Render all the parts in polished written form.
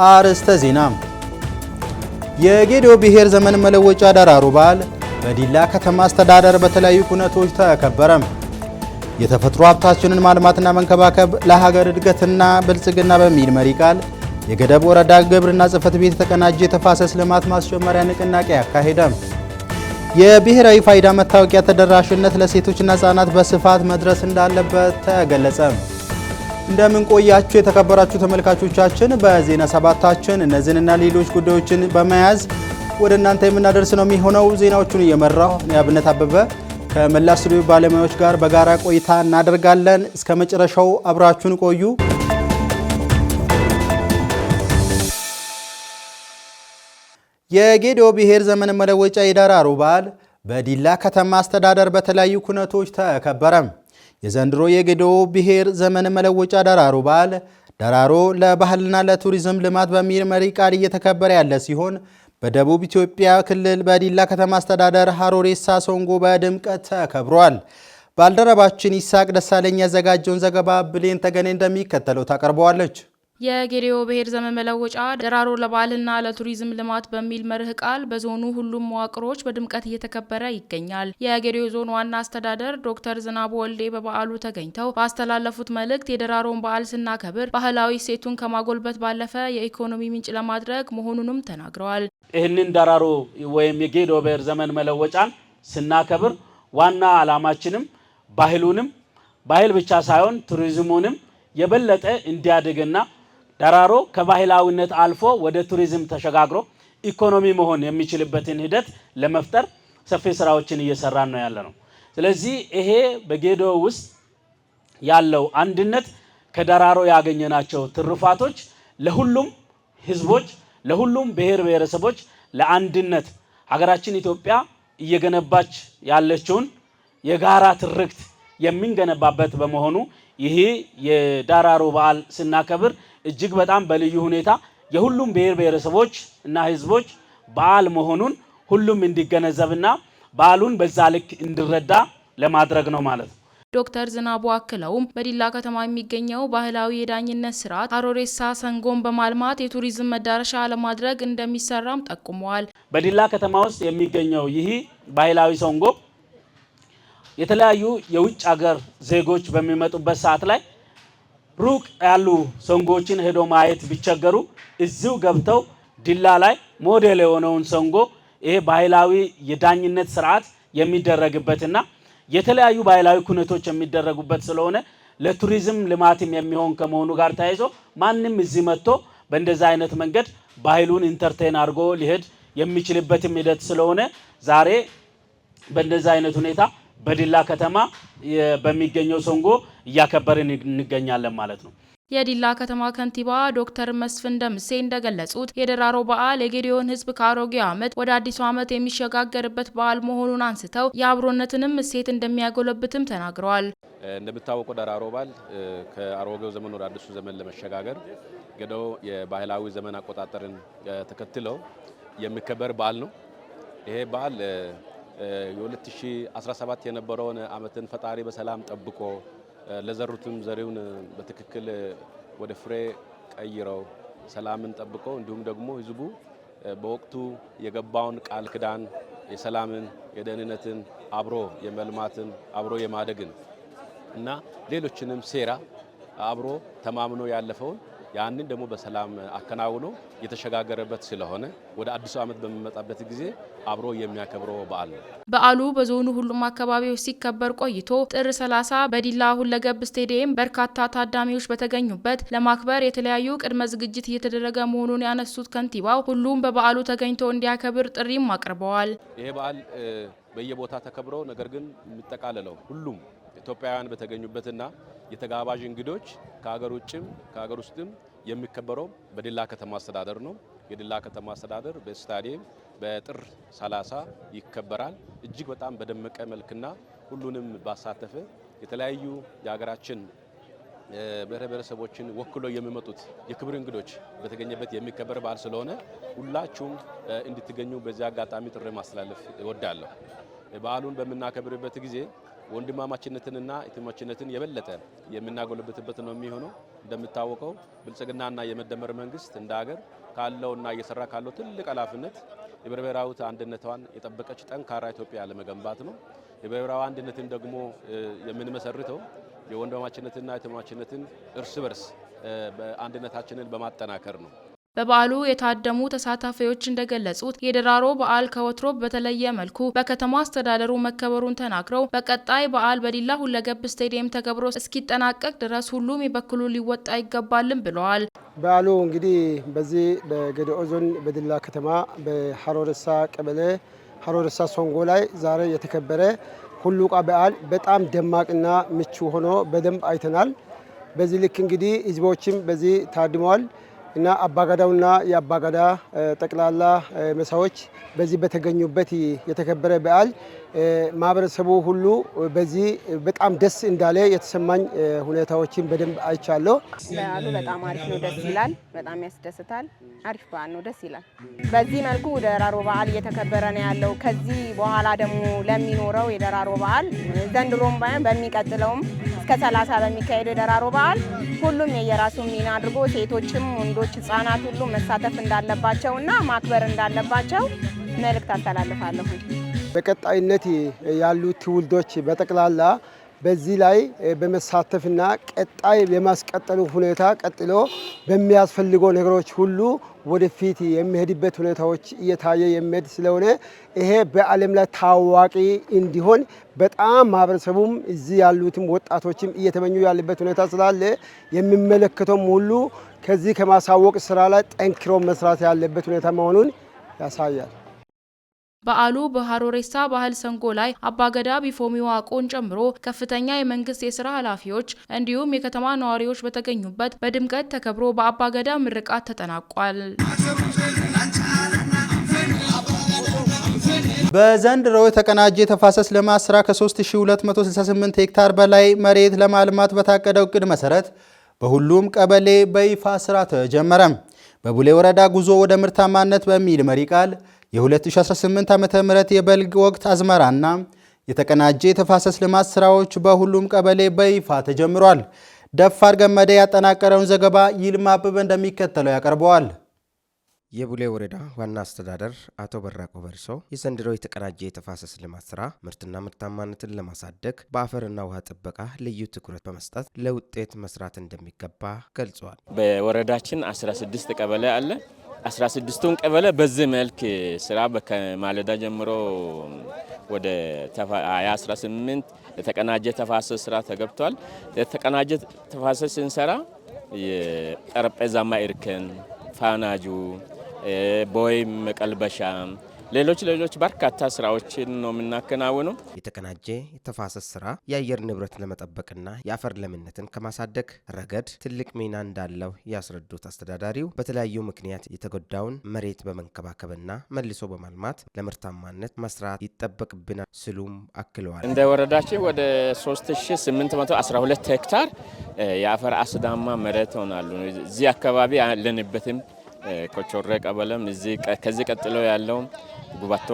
አርዕስተ ዜና። የጌዲዮ ብሔር ዘመን መለወጫ ዳራሮ በዓል በዲላ ከተማ አስተዳደር በተለያዩ ኩነቶች ተከበረ። የተፈጥሮ ሀብታችንን ማልማትና መንከባከብ ለሀገር እድገትና ብልጽግና በሚል መሪ ቃል የገደብ ወረዳ ግብርና ጽሕፈት ቤት የተቀናጀ የተፋሰስ ልማት ማስጀመሪያ ንቅናቄ አካሄደ። የብሔራዊ ፋይዳ መታወቂያ ተደራሽነት ለሴቶችና ሕፃናት በስፋት መድረስ እንዳለበት ተገለጸ። እንደምን ቆያችሁ የተከበራችሁ ተመልካቾቻችን። በዜና ሰባታችን እነዚህንና ሌሎች ጉዳዮችን በመያዝ ወደ እናንተ የምናደርስ ነው የሚሆነው። ዜናዎቹን እየመራው አብነት አበበ ከመላ ስቱዲዮ ባለሙያዎች ጋር በጋራ ቆይታ እናደርጋለን። እስከ መጨረሻው አብራችሁን ቆዩ። የጌዲዮ ብሔር ዘመን መለወጫ የዳራሮ በዓል በዲላ ከተማ አስተዳደር በተለያዩ ኩነቶች ተከበረ። የዘንድሮ የጌዲዮ ብሔር ዘመን መለወጫ ዳራሮ በዓል ዳራሮ ለባህልና ለቱሪዝም ልማት በሚል መሪ ቃል እየተከበረ ያለ ሲሆን በደቡብ ኢትዮጵያ ክልል በዲላ ከተማ አስተዳደር ሀሮሬሳ ሶንጎ በድምቀት ተከብሯል። ባልደረባችን ይስሐቅ ደሳለኝ ያዘጋጀውን ዘገባ ብሌን ተገኔ እንደሚከተለው ታቀርበዋለች። የጌዲዮ ብሔር ዘመን መለወጫ ዳራሮ ለባህልና ለቱሪዝም ልማት በሚል መርህ ቃል በዞኑ ሁሉም መዋቅሮች በድምቀት እየተከበረ ይገኛል። የጌዲዮ ዞን ዋና አስተዳደር ዶክተር ዝናቡ ወልዴ በበዓሉ ተገኝተው ባስተላለፉት መልእክት የዳራሮን በዓል ስናከብር ባህላዊ እሴቱን ከማጎልበት ባለፈ የኢኮኖሚ ምንጭ ለማድረግ መሆኑንም ተናግረዋል። ይህንን ዳራሮ ወይም የጌዲዮ ብሔር ዘመን መለወጫን ስናከብር ዋና ዓላማችንም ባህል ብቻ ሳይሆን ቱሪዝሙንም የበለጠ እንዲያድግና ዳራሮ ከባህላዊነት አልፎ ወደ ቱሪዝም ተሸጋግሮ ኢኮኖሚ መሆን የሚችልበትን ሂደት ለመፍጠር ሰፊ ስራዎችን እየሰራን ነው ያለነው። ስለዚህ ይሄ በጌዲዮ ውስጥ ያለው አንድነት ከዳራሮ ያገኘናቸው ትሩፋቶች ለሁሉም ህዝቦች፣ ለሁሉም ብሔር ብሔረሰቦች ለአንድነት ሀገራችን ኢትዮጵያ እየገነባች ያለችውን የጋራ ትርክት የምንገነባበት በመሆኑ ይሄ የዳራሮ በዓል ስናከብር እጅግ በጣም በልዩ ሁኔታ የሁሉም ብሔር ብሔረሰቦች እና ህዝቦች በዓል መሆኑን ሁሉም እንዲገነዘብና በዓሉን በዛ ልክ እንዲረዳ ለማድረግ ነው ማለት ነው። ዶክተር ዝናቡ አክለውም በዲላ ከተማ የሚገኘው ባህላዊ የዳኝነት ስርዓት ሀሮሬሳ ሰንጎን በማልማት የቱሪዝም መዳረሻ ለማድረግ እንደሚሰራም ጠቁመዋል። በዲላ ከተማ ውስጥ የሚገኘው ይህ ባህላዊ ሰንጎ የተለያዩ የውጭ ሀገር ዜጎች በሚመጡበት ሰዓት ላይ ሩቅ ያሉ ሰንጎችን ሄዶ ማየት ቢቸገሩ እዚሁ ገብተው ዲላ ላይ ሞዴል የሆነውን ሰንጎ ይሄ ባህላዊ የዳኝነት ስርዓት የሚደረግበትና የተለያዩ ባህላዊ ኩነቶች የሚደረጉበት ስለሆነ ለቱሪዝም ልማትም የሚሆን ከመሆኑ ጋር ተያይዞ ማንም እዚህ መጥቶ በእንደዛ አይነት መንገድ ባህሉን ኢንተርቴን አድርጎ ሊሄድ የሚችልበትም ሂደት ስለሆነ ዛሬ በእንደዛ አይነት ሁኔታ በዲላ ከተማ በሚገኘው ሰንጎ እያከበርን እንገኛለን ማለት ነው። የዲላ ከተማ ከንቲባ ዶክተር መስፍን ደምሴ እንደገለጹት የዳራሮ በዓል የጌዲዮን ህዝብ ከአሮጌው ዓመት ወደ አዲሱ ዓመት የሚሸጋገርበት በዓል መሆኑን አንስተው የአብሮነትንም እሴት እንደሚያጎለብትም ተናግረዋል። እንደምታወቀው ዳራሮ በዓል ከአሮጌው ዘመን ወደ አዲሱ ዘመን ለመሸጋገር ጌዲዮ የባህላዊ ዘመን አቆጣጠርን ተከትለው የሚከበር በዓል ነው። ይሄ በዓል የ2017 የነበረውን ዓመትን ፈጣሪ በሰላም ጠብቆ ለዘሩትም ዘሪውን በትክክል ወደ ፍሬ ቀይረው ሰላምን ጠብቆ እንዲሁም ደግሞ ህዝቡ በወቅቱ የገባውን ቃል ኪዳን የሰላምን፣ የደህንነትን፣ አብሮ የመልማትን፣ አብሮ የማደግን እና ሌሎችንም ሴራ አብሮ ተማምኖ ያለፈውን ያንን ደግሞ በሰላም አከናውኖ የተሸጋገረበት ስለሆነ ወደ አዲሱ ዓመት በሚመጣበት ጊዜ አብሮ የሚያከብረው በዓል ነው። በዓሉ በዞኑ ሁሉም አካባቢዎች ሲከበር ቆይቶ ጥር 30 በዲላ ሁለገብ ስቴዲየም በርካታ ታዳሚዎች በተገኙበት ለማክበር የተለያዩ ቅድመ ዝግጅት እየተደረገ መሆኑን ያነሱት ከንቲባው ሁሉም በበዓሉ ተገኝቶ እንዲያከብር ጥሪም አቅርበዋል። ይሄ በዓል በየቦታ ተከብሮ ነገር ግን የሚጠቃለለው ሁሉም ኢትዮጵያውያን በተገኙበትና የተጋባዥ እንግዶች ከሀገር ውጭም ከሀገር ውስጥም የሚከበረው በዲላ ከተማ አስተዳደር ነው። የዲላ ከተማ አስተዳደር በስታዲየም በጥር 30 ይከበራል። እጅግ በጣም በደመቀ መልክና ሁሉንም ባሳተፈ የተለያዩ የሀገራችን ብሔር ብሔረሰቦችን ወክለው የሚመጡት የክብር እንግዶች በተገኘበት የሚከበር በዓል ስለሆነ ሁላችሁም እንድትገኙ በዚህ አጋጣሚ ጥሪ ማስተላለፍ እወዳለሁ። በዓሉን በምናከብርበት ጊዜ ወንድማማችነትንና እህትማማችነትን የበለጠ የምናጎለብትበት ነው የሚሆነው። እንደምታወቀው ብልጽግናና የመደመር መንግስት እንደ ሀገር ካለውና እየሰራ ካለው ትልቅ ኃላፊነት የብሔራዊ አንድነቷን የጠበቀች ጠንካራ ኢትዮጵያ ለመገንባት ነው። የብሔራዊ አንድነትን ደግሞ የምንመሰርተው የወንድማማችነትና እህትማማችነትን እርስ በርስ በአንድነታችንን በማጠናከር ነው። በበዓሉ የታደሙ ተሳታፊዎች እንደገለጹት የደራሮ በዓል ከወትሮ በተለየ መልኩ በከተማ አስተዳደሩ መከበሩን ተናግረው በቀጣይ በዓል በዲላ ሁለገብ ስቴዲየም ተከብሮ እስኪጠናቀቅ ድረስ ሁሉም የበኩሉ ሊወጣ ይገባልም ብለዋል። በዓሉ እንግዲህ በዚህ በጌዴኦ ዞን በዲላ ከተማ በሀሮረሳ ቀበሌ ሀሮረሳ ሶንጎ ላይ ዛሬ የተከበረ ሁሉቃ በዓል በጣም ደማቅና ምቹ ሆኖ በደንብ አይተናል። በዚህ ልክ እንግዲህ ህዝቦችም በዚህ ታድመዋል እና አባጋዳውና የአባጋዳ ጠቅላላ መሳዎች በዚህ በተገኙበት የተከበረ በዓል ማህበረሰቡ ሁሉ በዚህ በጣም ደስ እንዳለ የተሰማኝ ሁኔታዎችን በደንብ አይቻለሁ። በዓሉ በጣም አሪፍ ነው፣ ደስ ይላል፣ በጣም ያስደስታል። አሪፍ በዓል ነው፣ ደስ ይላል። በዚህ መልኩ ደራሮ በዓል እየተከበረ ነው ያለው። ከዚህ በኋላ ደግሞ ለሚኖረው የደራሮ በዓል ዘንድሮም ባይሆን በሚቀጥለውም እስከ 30 በሚካሄደው የደራሮ በዓል ሁሉም የየራሱ ሚና አድርጎ ሴቶችም፣ ወንዶች፣ ህጻናት ሁሉ መሳተፍ እንዳለባቸውና ማክበር እንዳለባቸው መልእክት አስተላልፋለሁ። በቀጣይነት ያሉ ትውልዶች በጠቅላላ በዚህ ላይ በመሳተፍና ቀጣይ የማስቀጠሉ ሁኔታ ቀጥሎ በሚያስፈልገው ነገሮች ሁሉ ወደፊት የሚሄድበት ሁኔታዎች እየታየ የሚሄድ ስለሆነ ይሄ በዓለም ላይ ታዋቂ እንዲሆን በጣም ማህበረሰቡም እዚህ ያሉትም ወጣቶችም እየተመኙ ያለበት ሁኔታ ስላለ የሚመለከተውም ሁሉ ከዚህ ከማሳወቅ ስራ ላይ ጠንክሮ መስራት ያለበት ሁኔታ መሆኑን ያሳያል። በዓሉ በሀሮሬሳ ባህል ሰንጎ ላይ አባገዳ ቢፎሚ ዋቆን ጨምሮ ከፍተኛ የመንግስት የስራ ኃላፊዎች እንዲሁም የከተማ ነዋሪዎች በተገኙበት በድምቀት ተከብሮ በአባገዳ ምርቃት ተጠናቋል። በዘንድሮው የተቀናጀ የተፋሰስ ልማት ስራ ከ3268 ሄክታር በላይ መሬት ለማልማት በታቀደው እቅድ መሰረት በሁሉም ቀበሌ በይፋ ስራ ተጀመረ። በቡሌ ወረዳ ጉዞ ወደ ምርታማነት በሚል መሪ ቃል የ2018 ዓ.ም የበልግ ወቅት አዝመራና የተቀናጀ የተፋሰስ ልማት ስራዎች በሁሉም ቀበሌ በይፋ ተጀምሯል። ደፋር ገመደ ያጠናቀረውን ዘገባ ይልማ አበበ እንደሚከተለው ያቀርበዋል። የቡሌ ወረዳ ዋና አስተዳደር አቶ በራቆ በርሶ የዘንድሮ የተቀናጀ የተፋሰስ ልማት ስራ ምርትና ምርታማነትን ለማሳደግ በአፈርና ውሃ ጥበቃ ልዩ ትኩረት በመስጠት ለውጤት መስራት እንደሚገባ ገልጸዋል። በወረዳችን 16 ቀበሌ አለ። 16ቱን ቀበሌ በዚህ መልክ ስራ ከማለዳ ጀምሮ ወደ 2018 የተቀናጀ ተፋሰስ ስራ ተገብቷል። የተቀናጀ ተፋሰስ ስንሰራ የጠረጴዛማ እርከን፣ ፋናጁ፣ ቦይ መቀልበሻ፣ ሌሎች በርካታ ስራዎችን ነው የምናከናውነው። የተቀናጀ የተፋሰስ ስራ የአየር ንብረት ለመጠበቅና የአፈር ለምነትን ከማሳደግ ረገድ ትልቅ ሚና እንዳለው ያስረዱት አስተዳዳሪው በተለያዩ ምክንያት የተጎዳውን መሬት በመንከባከብና መልሶ በማልማት ለምርታማነት መስራት ይጠበቅብናል ሲሉም አክለዋል። እንደ ወረዳችን ወደ 3812 ሄክታር የአፈር አስዳማ መሬት ሆናሉ። እዚህ አካባቢ ያለንበትም ኮቾሬ ቀበሌም ከዚህ ቀጥሎ ያለው ጉባቶ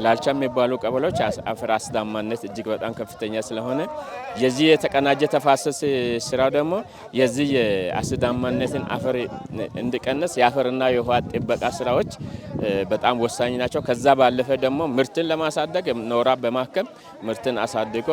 ላልቻ የሚባሉ ቀበሌዎች አፈር አስዳማነት እጅግ በጣም ከፍተኛ ስለሆነ የዚህ የተቀናጀ ተፋሰስ ስራ ደግሞ የዚህ የአስዳማነትን አፈር እንዲቀንስ የአፈርና የውሃ ጥበቃ ስራዎች በጣም ወሳኝ ናቸው። ከዛ ባለፈ ደግሞ ምርትን ለማሳደግ ኖራ በማከም ምርትን አሳድጎ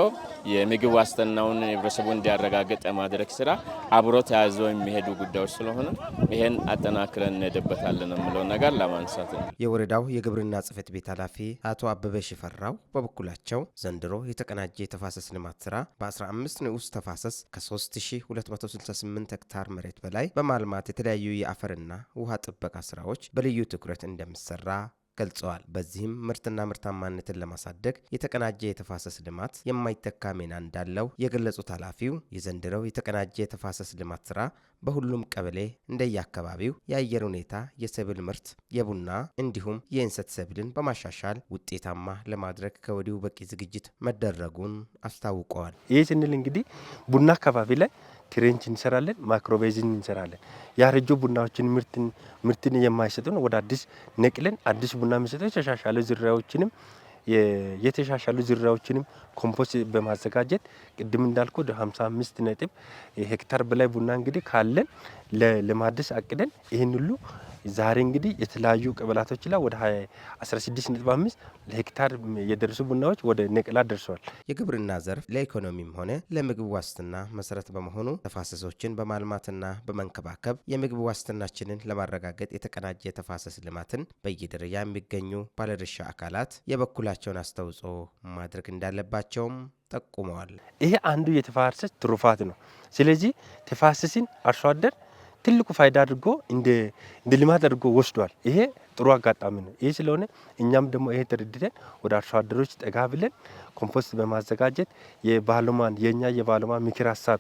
የምግብ ዋስትናውን ህብረተሰቡ እንዲያረጋግጥ የማድረግ ስራ አብሮ ተያይዞ የሚሄዱ ጉዳዮች ስለሆነ ይሄን አጠናክረን እንሄድበታለን የሚለው ነገር ለማንሳት ነው። የወረዳው የግብርና ጽሕፈት ቤት ኃላፊ አቶ አበበ ሽፈራው በበኩላቸው ዘንድሮ የተቀናጀ የተፋሰስ ልማት ስራ በ15 ንዑስ ተፋሰስ ከ3268 ሄክታር መሬት በላይ በማልማት የተለያዩ የአፈርና ውሃ ጥበቃ ስራዎች በልዩ ትኩረት እንደሚሰራ ገልጸዋል። በዚህም ምርትና ምርታማነትን ለማሳደግ የተቀናጀ የተፋሰስ ልማት የማይተካ ሚና እንዳለው የገለጹት ኃላፊው የዘንድሮው የተቀናጀ የተፋሰስ ልማት ስራ በሁሉም ቀበሌ እንደየአካባቢው የአየር ሁኔታ የሰብል ምርት፣ የቡና እንዲሁም የእንሰት ሰብልን በማሻሻል ውጤታማ ለማድረግ ከወዲሁ በቂ ዝግጅት መደረጉን አስታውቀዋል። ይህ ስንል እንግዲህ ቡና አካባቢ ላይ ትሬንች እንሰራለን፣ ማክሮቤዝን እንሰራለን። ያረጁ ቡናዎችን ምርትን የማይሰጡን ወደ አዲስ ነቅለን አዲስ ቡና የሚሰጡ የተሻሻለ ዝርያዎችንም የተሻሻሉ ዝርያዎችንም ኮምፖስት በማዘጋጀት ቅድም እንዳልኩ 55 ነጥብ ሄክታር በላይ ቡና እንግዲህ ካለን ለማድረስ አቅደን ይህን ሁሉ ዛሬ እንግዲህ የተለያዩ ቀበላቶች ላይ ወደ 16.5 ለሄክታር የደረሱ ቡናዎች ወደ ነቀላ ደርሰዋል። የግብርና ዘርፍ ለኢኮኖሚም ሆነ ለምግብ ዋስትና መሰረት በመሆኑ ተፋሰሶችን በማልማትና በመንከባከብ የምግብ ዋስትናችንን ለማረጋገጥ የተቀናጀ የተፋሰስ ልማትን በየደረጃ የሚገኙ ባለድርሻ አካላት የበኩላቸውን አስተዋጽኦ ማድረግ እንዳለባቸውም ጠቁመዋል። ይሄ አንዱ የተፋሰስ ትሩፋት ነው። ስለዚህ ተፋሰስን አርሶ አደር ትልቁ ፋይዳ አድርጎ እንደ ልማት አድርጎ ወስዷል። ይሄ ጥሩ አጋጣሚ ነው። ይሄ ስለሆነ እኛም ደግሞ ይሄ ተረድተን ወደ አርሶ አደሮች ጠጋ ብለን ኮምፖስት በማዘጋጀት የኛ የባለሙያ ምክር ሀሳብ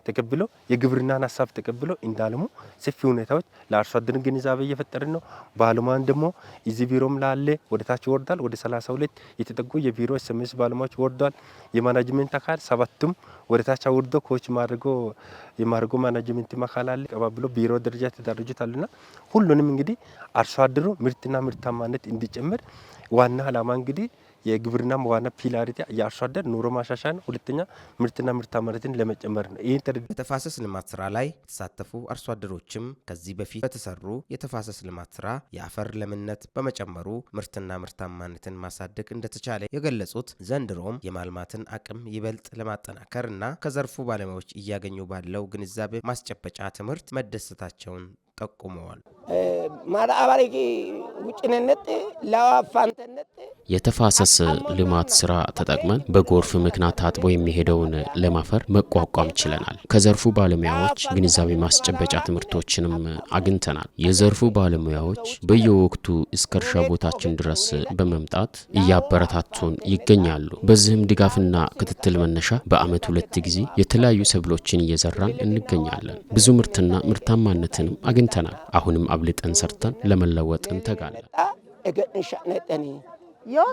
ተቀብሎ የግብርናን ሀሳብ ተቀብሎ እንዳለሙ ሰፊ ሁኔታዎች ለአርሶ አደር ግንዛቤ እየፈጠርን ነው። ባለሙያን ደግሞ እዚህ ቢሮም ላለ ወደ ታች ወርዷል። ወደ 32 የተጠጉ የቢሮ SMS ባለሙያዎች ወርዷል። የማናጅመንት አካል 7ቱም ወደ ታች ወርዶ ኮች የማድረጎ ማናጅመንት አካል አለ ቀባብሎ ቢሮ ደረጃ ተደራጅቷልና ሁሉንም እንግዲህ አርሶ አደሩ ምርትና ምርታማነት እንዲጨምር ዋና ዓላማ እንግዲህ የግብርና ዋና ፒላሪቲ የአርሶ አደር ኑሮ ማሻሻል ነው። ሁለተኛ ምርትና ምርታማነትን ለመጨመር ነው። ይሄን በተፋሰስ ልማት ስራ ላይ የተሳተፉ አርሶ አደሮችም ከዚህ በፊት በተሰሩ የተፋሰስ ልማት ስራ የአፈር ለምነት በመጨመሩ ምርትና ምርታማነትን ማሳደግ እንደተቻለ የገለጹት ዘንድሮም የማልማትን አቅም ይበልጥ ለማጠናከር እና ከዘርፉ ባለሙያዎች እያገኙ ባለው ግንዛቤ ማስጨበጫ ትምህርት መደሰታቸውን ጠቁመዋል። የተፋሰስ ልማት ስራ ተጠቅመን በጎርፍ ምክንያት ታጥቦ የሚሄደውን ለም አፈር መቋቋም ችለናል። ከዘርፉ ባለሙያዎች ግንዛቤ ማስጨበጫ ትምህርቶችንም አግኝተናል። የዘርፉ ባለሙያዎች በየወቅቱ እስከ እርሻ ቦታችን ድረስ በመምጣት እያበረታቱን ይገኛሉ። በዚህም ድጋፍና ክትትል መነሻ በአመት 2 ጊዜ የተለያዩ ሰብሎችን እየዘራን እንገኛለን። ብዙ ምርትና ምርታማነትንም አግኝተናል። አሁንም አብልጠን ሰርተን ለመለወጥ እንተጋለን።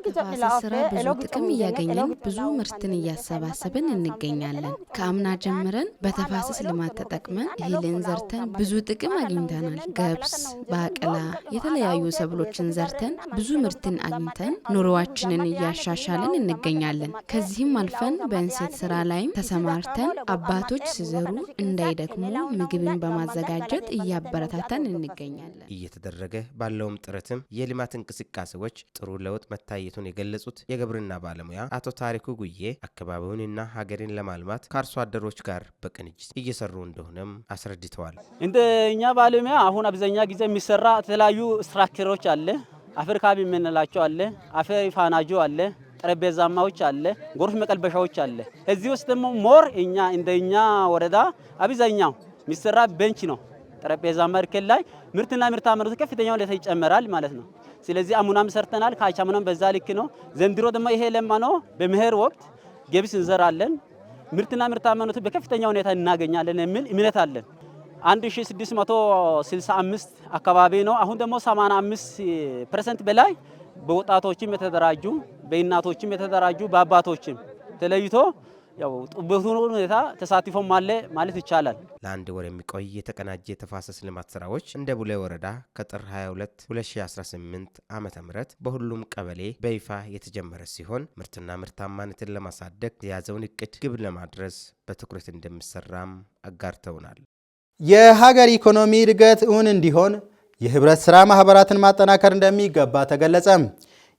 ተፋሰስ ስራ ብዙ ጥቅም እያገኘን ብዙ ምርትን እያሰባሰብን እንገኛለን። ከአምና ጀምረን በተፋሰስ ልማት ተጠቅመን እህልን ዘርተን ብዙ ጥቅም አግኝተናል። ገብስ፣ ባቄላ፣ የተለያዩ ሰብሎችን ዘርተን ብዙ ምርትን አግኝተን ኑሮዋችንን እያሻሻልን እንገኛለን። ከዚህም አልፈን በእንሰት ስራ ላይም ተሰማርተን አባቶች ሲዘሩ እንዳይደክሙ ምግብን በማዘጋጀት እያበረታታን እንገኛለን። እየተደረገ ባለውም ጥረትም የልማት እንቅስቃሴዎች ጥሩ ለውጥ መታየቱን የገለጹት የግብርና ባለሙያ አቶ ታሪኩ ጉዬ አካባቢውንና ሀገርን ለማልማት ከአርሶ አደሮች ጋር በቅንጅት እየሰሩ እንደሆነም አስረድተዋል። እንደኛ ባለሙያ አሁን አብዛኛ ጊዜ የሚሰራ የተለያዩ ስትራክቸሮች አለ። አፈር ካብ የምንላቸው አለ፣ አፈር ፋናጆ አለ፣ ጠረጴዛማዎች አለ፣ ጎርፍ መቀልበሻዎች አለ። እዚህ ውስጥ ደግሞ ሞር እንደኛ ወረዳ አብዛኛው የሚሰራ ቤንች ነው። ጠረጴዛማ እርከን ላይ ምርትና ምርታማነቱ ከፍተኛ ሁኔታ ይጨመራል ማለት ነው። ስለዚህ አሙናም ሰርተናል። ካቻሙናም በዛ ልክ ነው። ዘንድሮ ደግሞ ይሄ ለማ ነው። በመኸር ወቅት ገብስ እንዘራለን። ምርትና ምርታማነቱ በከፍተኛ ሁኔታ እናገኛለን የሚል እምነት አለን። 1665 አካባቢ ነው። አሁን ደግሞ 85% በላይ በወጣቶችም የተደራጁ በእናቶችም የተደራጁ በአባቶችም ተለይቶ ያው ጥበቱን ሁኔታ ተሳትፎም አለ ማለት ይቻላል። ለአንድ ወር የሚቆይ የተቀናጀ የተፋሰስ ልማት ስራዎች እንደ ቡሌ ወረዳ ከጥር 22 2018 ዓመተ ምህረት በሁሉም ቀበሌ በይፋ የተጀመረ ሲሆን ምርትና ምርታማነትን ለማሳደግ የያዘውን እቅድ ግብ ለማድረስ በትኩረት እንደሚሰራም አጋርተውናል። የሀገር ኢኮኖሚ እድገት እውን እንዲሆን የህብረት ስራ ማህበራትን ማጠናከር እንደሚገባ ተገለጸ።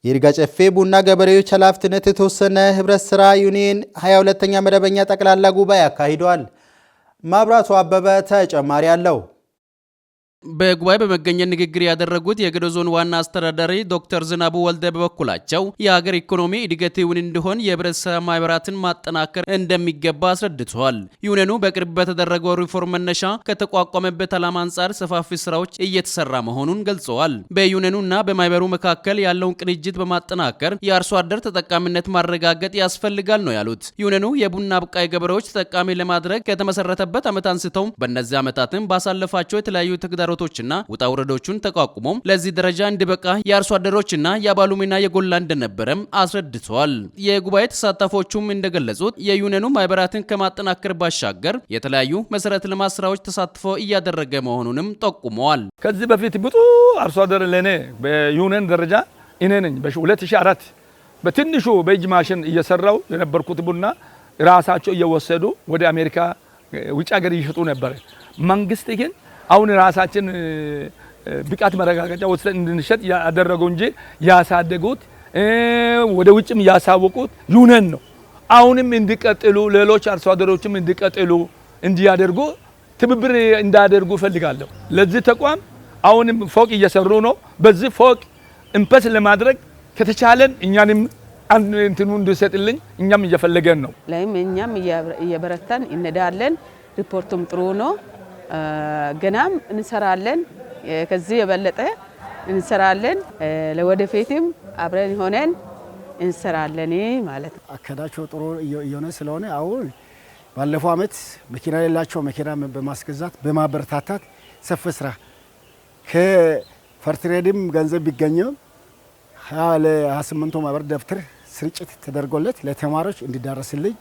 የይርጋ ጨፌ ቡና ገበሬዎች ኃላፊነት የተወሰነ ህብረት ስራ ዩኒየን 22ኛ መደበኛ ጠቅላላ ጉባኤ አካሂዷል። ማብራቱ አበበ ተጨማሪ አለው። በጉባኤ በመገኘት ንግግር ያደረጉት የገዶ ዞን ዋና አስተዳዳሪ ዶክተር ዝናቡ ወልደ በበኩላቸው የሀገር ኢኮኖሚ እድገት እውን እንዲሆን የህብረት ስራ ማህበራትን ማጠናከር እንደሚገባ አስረድተዋል። ዩኒየኑ በቅርብ በተደረገው ሪፎርም መነሻ ከተቋቋመበት ዓላማ አንጻር ሰፋፊ ስራዎች እየተሰራ መሆኑን ገልጸዋል። በዩኒየኑና በማህበሩ መካከል ያለውን ቅንጅት በማጠናከር የአርሶ አደር ተጠቃሚነት ማረጋገጥ ያስፈልጋል ነው ያሉት። ዩኒየኑ የቡና አብቃይ ገበሬዎች ተጠቃሚ ለማድረግ ከተመሰረተበት ዓመት አንስተው በእነዚህ ዓመታትም ባሳለፋቸው የተለያዩ ተግዳሮቶችና ውጣ ውረዶችን ተቋቁሞም ለዚህ ደረጃ እንዲበቃ የአርሶ አደሮችና የአባሉ ሚና የጎላ እንደነበረም አስረድተዋል። የጉባኤ ተሳታፊዎቹም እንደገለጹት የዩኒየኑ ማህበራትን ከማጠናከር ባሻገር የተለያዩ መሰረተ ልማት ስራዎች ተሳትፎ እያደረገ መሆኑንም ጠቁመዋል። ከዚህ በፊት ብዙ አርሶ አደር ለኔ በዩኒየን ደረጃ እኔ ነኝ በ2004 በትንሹ በእጅ ማሽን እየሰራው የነበርኩት ቡና ራሳቸው እየወሰዱ ወደ አሜሪካ ውጭ ሀገር ይሸጡ ነበር። መንግስት ግን አሁን ራሳችን ብቃት መረጋገጫ ወስደን እንድንሸጥ ያደረገው እንጂ ያሳደጉት ወደ ውጭም ያሳወቁት ዩኒየን ነው። አሁንም እንዲቀጥሉ ሌሎች አርሶ አደሮችም እንዲቀጥሉ እንዲያደርጉ ትብብር እንዳደርጉ ፈልጋለሁ። ለዚህ ተቋም አሁንም ፎቅ እየሰሩ ነው። በዚህ ፎቅ ኢንቨስት ለማድረግ ከተቻለን እኛንም አንድ እንትኑ እንዲሰጥልኝ እኛም እየፈለገን ነው። ላይም እኛም እየበረታን እንሄዳለን። ሪፖርቱም ጥሩ ነው። ገናም እንሰራለን። ከዚህ የበለጠ እንሰራለን። ለወደፊትም አብረን ሆነን እንሰራለን ማለት ነው። አካዳቸው ጥሩ እየሆነ ስለሆነ አሁን ባለፈው አመት መኪና የሌላቸው መኪና በማስገዛት በማበረታታት ሰፊ ስራ ከፈርትሬድም ገንዘብ ቢገኘው ለ28 ማህበር ደብተር ስርጭት ተደርጎለት ለተማሪዎች እንዲዳረስልኝ